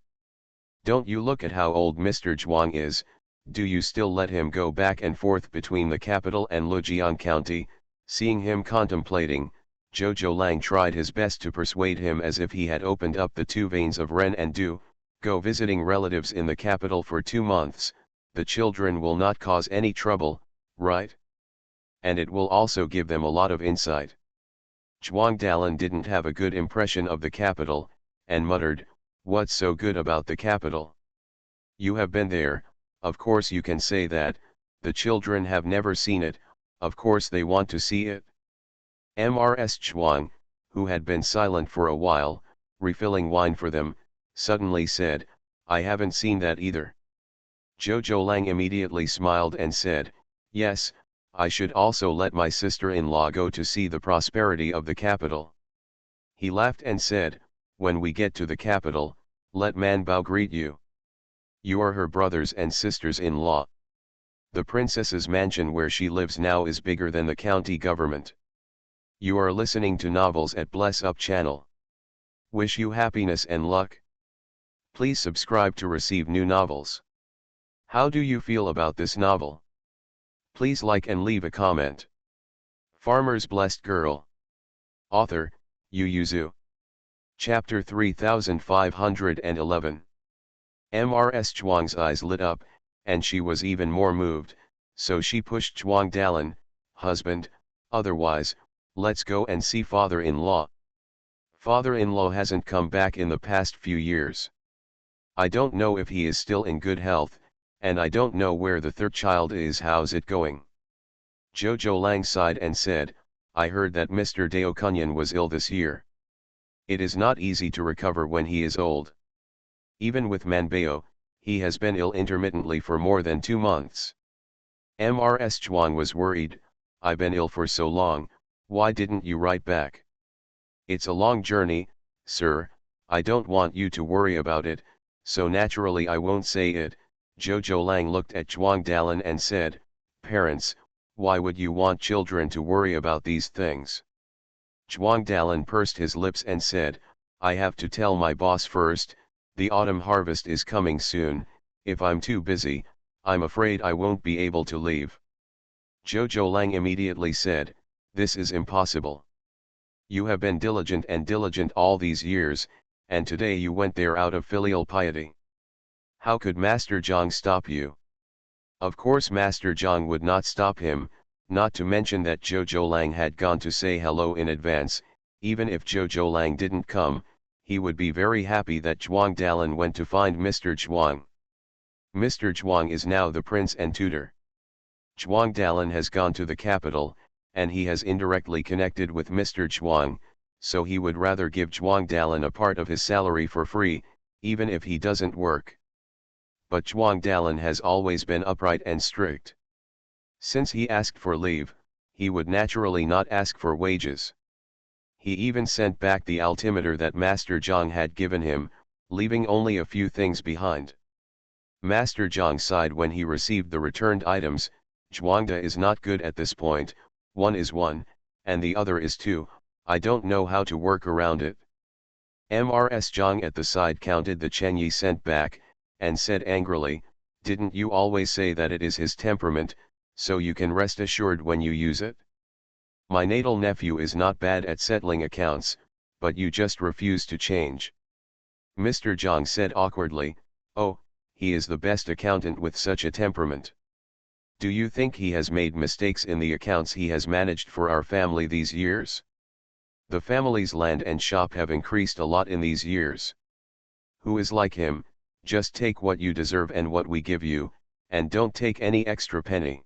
Don't you look at how old Mr. Zhuang is? Do you still let him go back and forth between the capital and Lujiang County? Seeing him contemplating, Zhou Lang tried his best to persuade him as if he had opened up the 2 veins of Ren and Du. Go visiting relatives in the capital for 2 months, the children will not cause any trouble, right? And it will also give them a lot of insight. Zhuang Dalin didn't have a good impression of the capital, and muttered, what's so good about the capital? You have been there, of course you can say that. The children have never seen it, of course they want to see it. Mrs. Zhuang, who had been silent for a while, refilling wine for them, suddenly said, I haven't seen that either. Zhou Lang immediately smiled and said, yes, I should also let my sister-in-law go to see the prosperity of the capital. He laughed and said, when we get to the capital, let Man Bao greet you. You are her brothers and sisters-in-law. The princess's mansion where she lives now is bigger than the county government. You are listening to novels at Bless Up channel. Wish you happiness and luck. Please subscribe to receive new novels. How do you feel about this novel? Please like and leave a comment. Farmer's Blessed Girl. Author, Yu Yuzu. Chapter 3511. Mrs. Zhuang's eyes lit up, and she was even more moved, so she pushed Zhuang Dalin, husband, otherwise, let's go and see father-in-law. Father-in-law hasn't come back in the past few years. I don't know if he is still in good health, and I don't know where the 3rd child is. How's it going? Zhou Lang sighed and said, I heard that Mr. Dao Kunyan was ill this year. It is not easy to recover when he is old. Even with Manbao, he has been ill intermittently for more than 2 months. Mrs. Zhuang was worried, I've been ill for so long, why didn't you write back? It's a long journey, sir, I don't want you to worry about it, so naturally I won't say it. Zhou Lang looked at Zhuang Dalin and said, parents, why would you want children to worry about these things? Zhuang Dalin pursed his lips and said, I have to tell my boss first, the autumn harvest is coming soon, if I'm too busy, I'm afraid I won't be able to leave. Zhou Lang immediately said, this is impossible. You have been diligent and diligent all these years, and today you went there out of filial piety. How could Master Zhang stop you? Of course Master Zhang would not stop him, not to mention that Zhou Lang had gone to say hello in advance. Even if Zhou Lang didn't come, he would be very happy that Zhuang Dalin went to find Mr. Zhuang. Mr. Zhuang is now the prince and tutor. Zhuang Dalin has gone to the capital, and he has indirectly connected with Mr. Zhuang, so he would rather give Zhuang Dalin a part of his salary for free, even if he doesn't work. But Zhuang Dalin has always been upright and strict. Since he asked for leave, he would naturally not ask for wages. He even sent back the altimeter that Master Zhang had given him, leaving only a few things behind. Master Zhang sighed when he received the returned items. Zhuangda is not good at this point, 1 is 1, and the other is 2, I don't know how to work around it. Mrs. Zhang at the side counted the chenyi sent back, and said angrily, didn't you always say that it is his temperament, so you can rest assured when you use it? My natal nephew is not bad at settling accounts, but you just refuse to change. Mr. Zhang said awkwardly, oh, he is the best accountant with such a temperament. Do you think he has made mistakes in the accounts he has managed for our family these years? The family's land and shop have increased a lot in these years. Who is like him? Just take what you deserve and what we give you, and don't take any extra penny.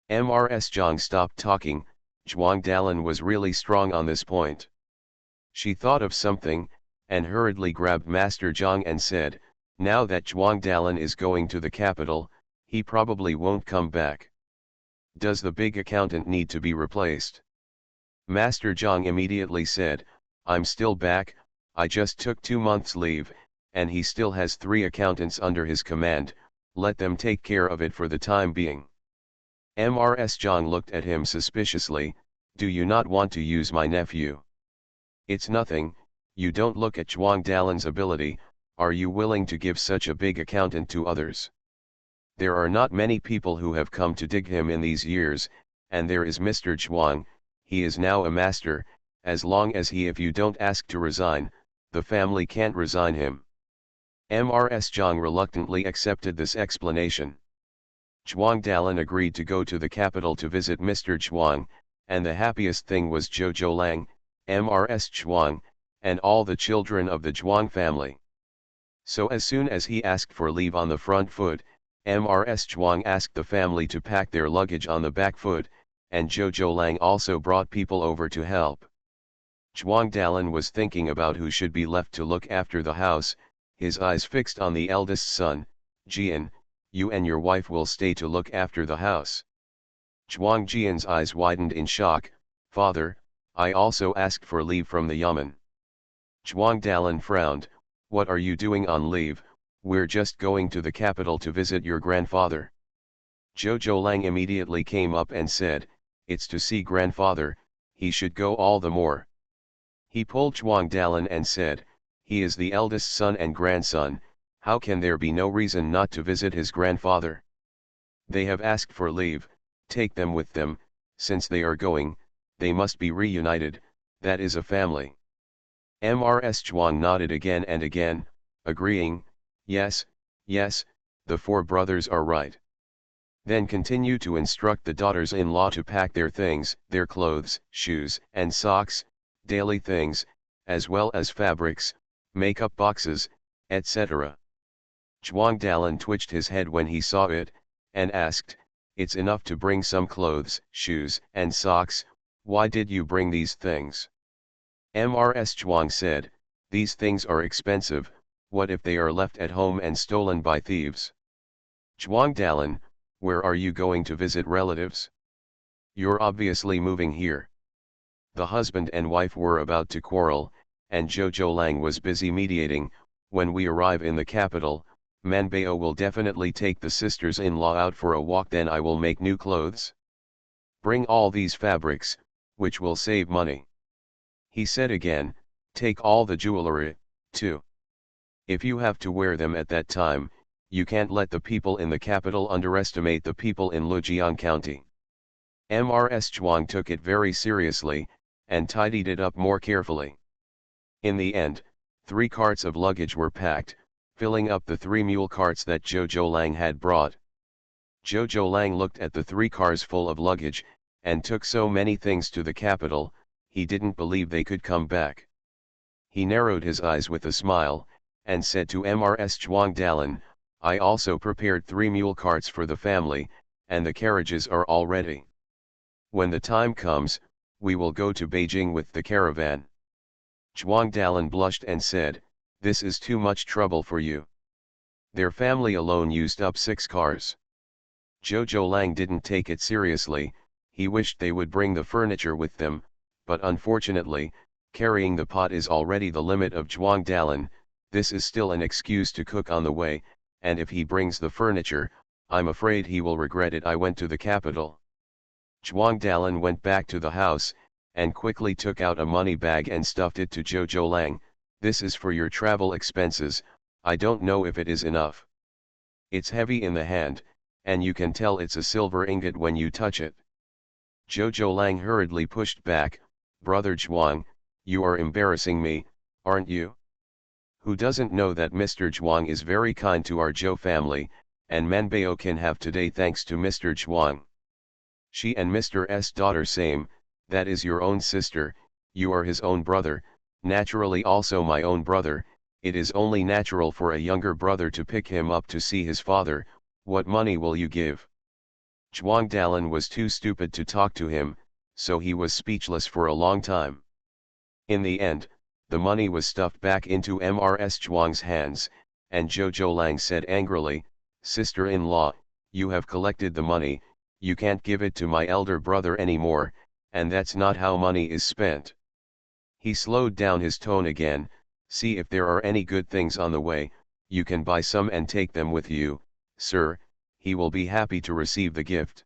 Mrs. Zhang stopped talking. Zhuang Dalin was really strong on this point. She thought of something, and hurriedly grabbed Master Zhang and said, now that Zhuang Dalin is going to the capital, he probably won't come back. Does the big accountant need to be replaced? Master Zhang immediately said, I'm still back, I just took 2 months leave, and he still has 3 accountants under his command, let them take care of it for the time being. Mrs. Zhang looked at him suspiciously, do you not want to use my nephew? It's nothing, you don't look at Zhuang Dalin's ability, are you willing to give such a big accountant to others? There are not many people who have come to dig him in these years, and there is Mr. Zhuang, he is now a master, as long as if you don't ask to resign, the family can't resign him. Mrs. Zhang reluctantly accepted this explanation. Zhuang Dalin agreed to go to the capital to visit Mr. Zhuang, and the happiest thing was Zhou Lang, Mrs. Zhuang, and all the children of the Zhuang family. So as soon as he asked for leave on the front foot, Mrs. Zhuang asked the family to pack their luggage on the back foot, and Zhou Lang also brought people over to help. Zhuang Dalin was thinking about who should be left to look after the house, his eyes fixed on the eldest son, Jian, you and your wife will stay to look after the house. Zhuang Jian's eyes widened in shock, father, I also asked for leave from the yamen. Zhuang Dalin frowned, what are you doing on leave, we're just going to the capital to visit your grandfather. Zhou Lang immediately came up and said, it's to see grandfather, he should go all the more. He pulled Zhuang Dalin and said, he is the eldest son and grandson, how can there be no reason not to visit his grandfather? They have asked for leave, take them with them, since they are going, they must be reunited, that is a family. Mrs. Zhuang nodded again and again, agreeing, yes, yes, the 4 brothers are right. Then continue to instruct the daughters-in-law to pack their things, their clothes, shoes, and socks, daily things, as well as fabrics, makeup boxes, etc. Zhuang Dalin twitched his head when he saw it, and asked, it's enough to bring some clothes, shoes, and socks, why did you bring these things? Mrs. Zhuang said, these things are expensive, what if they are left at home and stolen by thieves? Zhuang Dalin, where are you going to visit relatives? You're obviously moving here. The husband and wife were about to quarrel, and Zhou Lang was busy mediating, when we arrive in the capital, Manbao will definitely take the sisters-in-law out for a walk, then I will make new clothes. Bring all these fabrics, which will save money. He said again, take all the jewelry, too. If you have to wear them at that time, you can't let the people in the capital underestimate the people in Lujiang County. Mrs. Zhuang took it very seriously, and tidied it up more carefully. In the end, 3 carts of luggage were packed, filling up the 3 mule carts that Zhou Lang had brought. Zhou Lang looked at the 3 cars full of luggage, and took so many things to the capital, he didn't believe they could come back. He narrowed his eyes with a smile, and said to Mrs. Zhuang Dalin, I also prepared 3 mule carts for the family, and the carriages are all ready. When the time comes, we will go to Beijing with the caravan. Zhuang Dalin blushed and said, this is too much trouble for you. Their family alone used up 6 cars. Zhou Lang didn't take it seriously, he wished they would bring the furniture with them, but unfortunately, carrying the pot is already the limit of Zhuang Dalin, this is still an excuse to cook on the way, and if he brings the furniture, I'm afraid he will regret it. I went to the capital. Zhuang Dalin went back to the house, and quickly took out a money bag and stuffed it to Zhou Lang, this is for your travel expenses, I don't know if it is enough. It's heavy in the hand, and you can tell it's a silver ingot when you touch it. Zhou Lang hurriedly pushed back, "Brother Zhuang, you are embarrassing me, aren't you? Who doesn't know that Mr. Zhuang is very kind to our Zhou family, and Manbao can have today thanks to Mr. Zhuang. She and Mr. S daughter same, that is your own sister, you are his own brother, naturally also my own brother, it is only natural for a younger brother to pick him up to see his father, what money will you give?" Zhuang Dalin was too stupid to talk to him, so he was speechless for a long time. In the end, the money was stuffed back into Mrs. Zhuang's hands, and Zhou Lang said angrily, "Sister-in-law, you have collected the money, you can't give it to my elder brother anymore, and that's not how money is spent." He slowed down his tone again, "See if there are any good things on the way, you can buy some and take them with you, sir, he will be happy to receive the gift."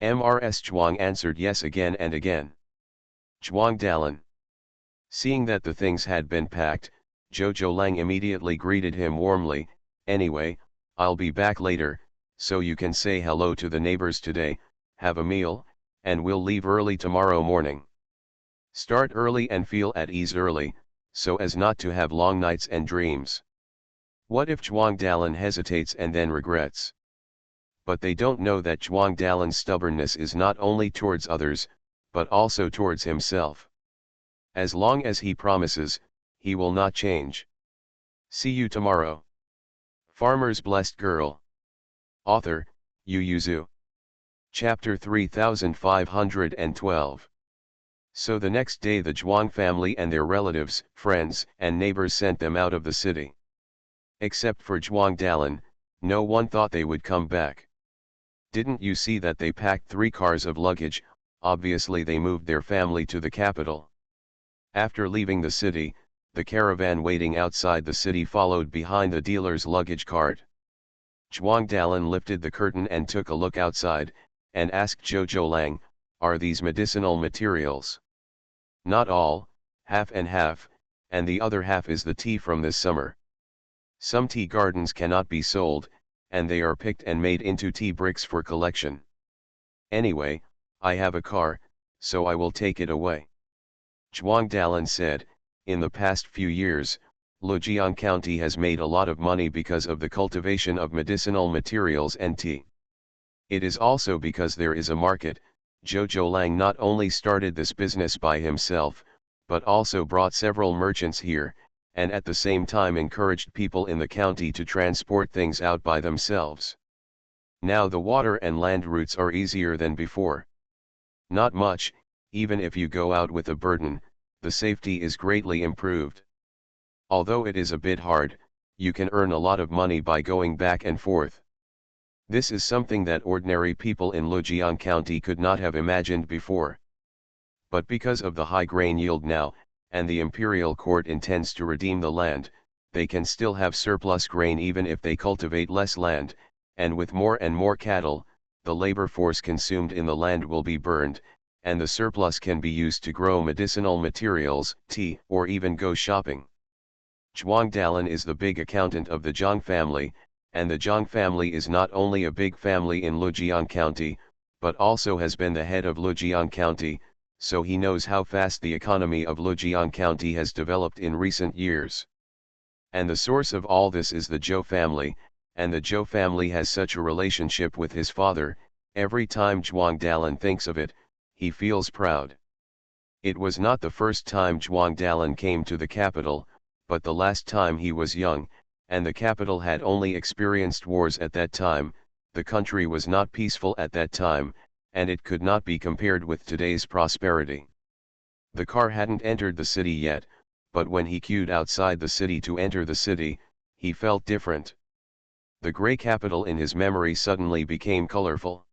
Mrs. Zhuang answered yes again and again. Zhuang Dalin. Seeing that the things had been packed, Zhou Lang immediately greeted him warmly, "Anyway, I'll be back later, so you can say hello to the neighbors today, have a meal, and we'll leave early tomorrow morning. Start early and feel at ease early, so as not to have long nights and dreams." What if Zhuang Dalin hesitates and then regrets? But they don't know that Zhuang Dalin's stubbornness is not only towards others, but also towards himself. As long as he promises, he will not change. See you tomorrow. Farmer's Blessed Girl. Author, Yu Yuzu. Chapter 3512. So the next day the Zhuang family and their relatives, friends, and neighbors sent them out of the city. Except for Zhuang Dalin, no one thought they would come back. "Didn't you see that they packed 3 cars of luggage? Obviously they moved their family to the capital." After leaving the city, the caravan waiting outside the city followed behind the dealer's luggage cart. Zhuang Dalin lifted the curtain and took a look outside, and asked Zhou Lang, "Are these medicinal materials?" "Not all, half and half, and the other half is the tea from this summer. Some tea gardens cannot be sold, and they are picked and made into tea bricks for collection. Anyway, I have a car, so I will take it away." Zhuang Dalin said, "In the past few years, Lujiang County has made a lot of money because of the cultivation of medicinal materials and tea. It is also because there is a market." Zhou Lang not only started this business by himself, but also brought several merchants here, and at the same time encouraged people in the county to transport things out by themselves. Now the water and land routes are easier than before. Not much, even if you go out with a burden, the safety is greatly improved. Although it is a bit hard, you can earn a lot of money by going back and forth. This is something that ordinary people in Lujiang County could not have imagined before. But because of the high grain yield now, and the imperial court intends to redeem the land, they can still have surplus grain even if they cultivate less land, and with more and more cattle, the labor force consumed in the land will be burned, and the surplus can be used to grow medicinal materials, tea, or even go shopping. Zhuang Dalin is the big accountant of the Zhang family, and the Zhang family is not only a big family in Lujiang County, but also has been the head of Lujiang County, so he knows how fast the economy of Lujiang County has developed in recent years. And the source of all this is the Zhou family, and the Zhou family has such a relationship with his father, every time Zhuang Dalin thinks of it, he feels proud. It was not the first time Zhuang Dalin came to the capital, but the last time he was young, and the capital had only experienced wars at that time, the country was not peaceful at that time, and it could not be compared with today's prosperity. The car hadn't entered the city yet, but when he queued outside the city to enter the city, he felt different. The gray capital in his memory suddenly became colorful.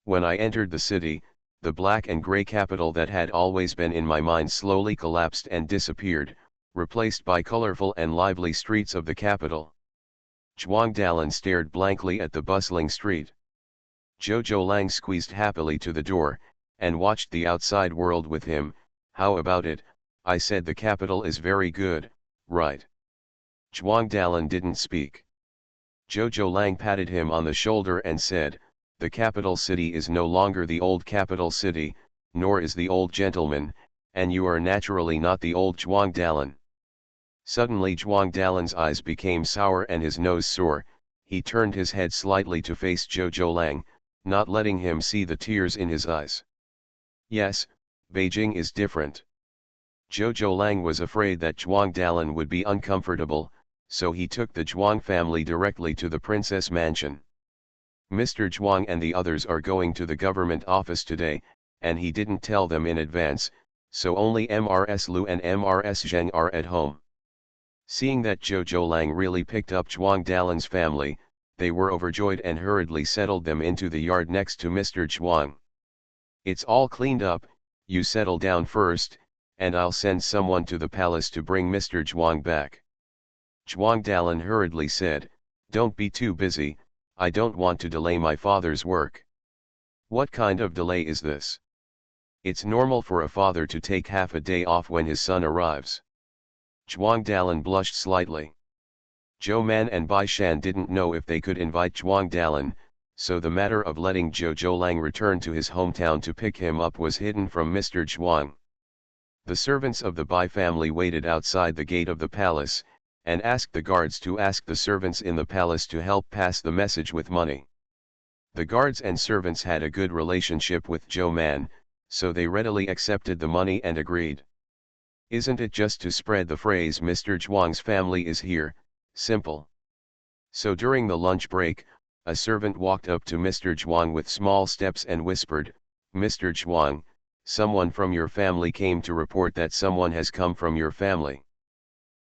When I entered the city, the black and gray capital that had always been in my mind slowly collapsed and disappeared, replaced by colorful and lively streets of the capital. Zhuang Dalin stared blankly at the bustling street. Zhou Lang squeezed happily to the door, and watched the outside world with him. "How about it?" I said. "The capital is very good, right?" Zhuang Dalin didn't speak. Zhou Lang patted him on the shoulder and said, the capital city is no longer the old capital city, nor is the old gentleman, and you are naturally not the old Zhuang Dalan. Suddenly Zhuang Dalan's eyes became sour and his nose sore. He turned his head slightly to face Zhou Lang, not letting him see the tears in his eyes. Yes, Beijing is different. Zhou Lang was afraid that Zhuang Dalan would be uncomfortable, so he took the Zhuang family directly to the princess mansion. Mr. Zhuang and the others are going to the government office today, and he didn't tell them in advance, so only Mrs. Lu and Mrs. Zheng are at home. Seeing that Zhou Lang really picked up Zhuang Dalan's family, they were overjoyed and hurriedly settled them into the yard next to Mr. Zhuang. It's all cleaned up, you settle down first, and I'll send someone to the palace to bring Mr. Zhuang back. Zhuang Dalan hurriedly said, "Don't be too busy, I don't want to delay my father's work." "What kind of delay is this?" "It's normal for a father to take half a day off when his son arrives." Zhuang Dalan blushed slightly. Zhou Man and Bai Shan didn't know if they could invite Zhuang Dalan, so the matter of letting Zhou Lang return to his hometown to pick him up was hidden from Mr. Zhuang. The servants of the Bai family waited outside the gate of the palace, and asked the guards to ask the servants in the palace to help pass the message with money. The guards and servants had a good relationship with Zhou Man, so they readily accepted the money and agreed. Isn't it just to spread the phrase "Mr. Zhuang's family is here," simple? So during the lunch break, a servant walked up to Mr. Zhuang with small steps and whispered, "Mr. Zhuang, someone from your family came to report that someone has come from your family."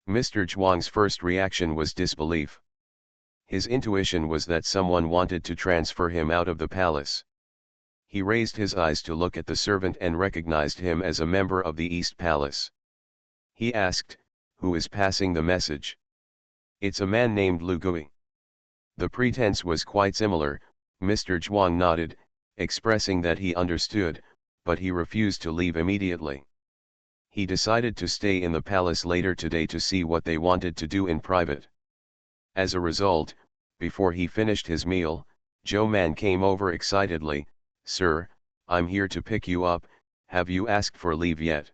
Mr. Zhuang's first reaction was disbelief. His intuition was that someone wanted to transfer him out of the palace. He raised his eyes to look at the servant and recognized him as a member of the East Palace. He asked, "Who is passing the message?" "It's a man named Lu Gui." The pretense was quite similar. Mr. Zhuang nodded, expressing that he understood, but he refused to leave immediately. He decided to stay in the palace later today to see what they wanted to do in private. As a result, before he finished his meal, Zhou Man came over excitedly, "Sir, I'm here to pick you up, have you asked for leave yet?"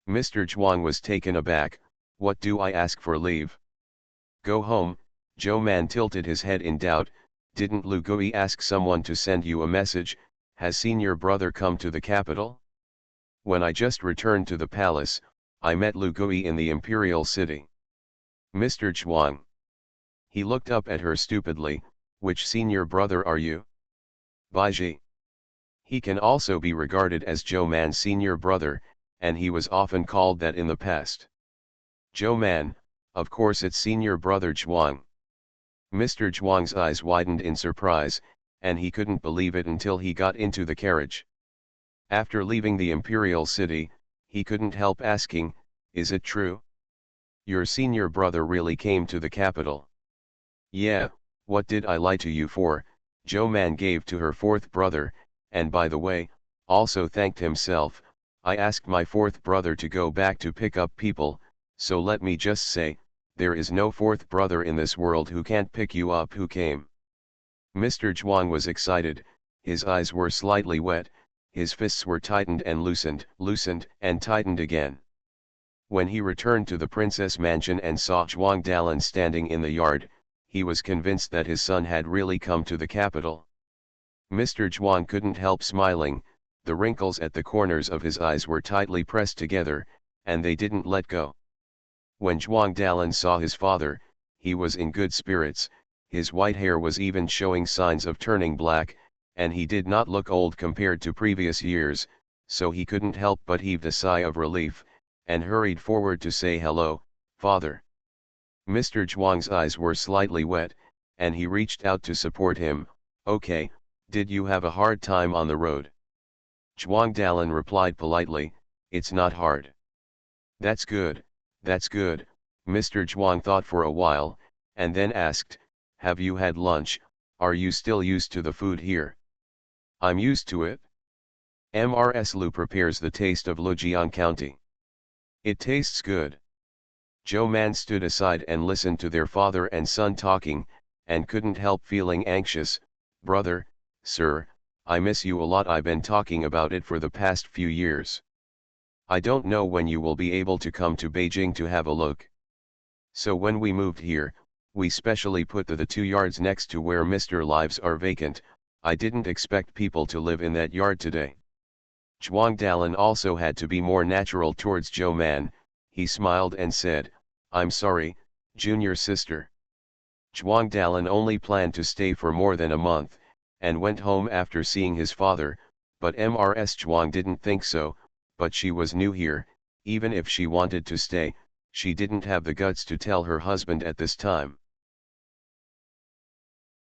Mr. Zhuang was taken aback, "What do I ask for leave?" "Go home." Zhou Man tilted his head in doubt, "Didn't Lu Gui ask someone to send you a message? Has senior brother come to the capital?" "When I just returned to the palace, I met Lu Gui in the imperial city." "Mr. Zhuang." He looked up at her stupidly, "Which senior brother are you?" "Baiji." He can also be regarded as Zhou Man's senior brother, and he was often called that in the past. "Zhou Man, of course it's senior brother Zhuang." Mr. Zhuang's eyes widened in surprise, and he couldn't believe it until he got into the carriage. After leaving the imperial city, he couldn't help asking, "Is it true? Your senior brother really came to the capital?" "Yeah, what did I lie to you for?" Zhou Man gave to her fourth brother, and by the way, also thanked himself, "I asked my fourth brother to go back to pick up people, so let me just say, there is no fourth brother in this world who can't pick you up who came." Mr. Zhuang was excited, his eyes were slightly wet, his fists were tightened and loosened and tightened again. When he returned to the princess mansion and saw Zhuang Dalan standing in the yard, he was convinced that his son had really come to the capital. Mr. Zhuang couldn't help smiling, the wrinkles at the corners of his eyes were tightly pressed together, and they didn't let go. When Zhuang Dalan saw his father, he was in good spirits, his white hair was even showing signs of turning black, and he did not look old compared to previous years, so he couldn't help but heave a sigh of relief, and hurried forward to say, "Hello, father." Mr. Zhuang's eyes were slightly wet, and he reached out to support him. "Okay, did you have a hard time on the road?" Zhuang Dalan replied politely, "It's not hard." That's good, that's good." Mr. Zhuang thought for a while, and then asked, "Have you had lunch? Are you still used to the food here?" "I'm used to it. Mrs. Lu prepares the taste of Lujian County. It tastes good." Zhou Man stood aside and listened to their father and son talking, and couldn't help feeling anxious. "Brother, "Sir, I miss you a lot. I've been talking about it for the past few years. I don't know when you will be able to come to Beijing to have a look. So when we moved here, we specially put the 2 yards next to where Mr. Lives are vacant. I didn't expect people to live in that yard today." Zhuang Dalin also had to be more natural towards Zhou Man. He smiled and said, "I'm sorry, junior sister." Zhuang Dalin only planned to stay for more than a month, and went home after seeing his father, but Mrs. Zhuang didn't think so, but she was new here. Even if she wanted to stay, she didn't have the guts to tell her husband at this time.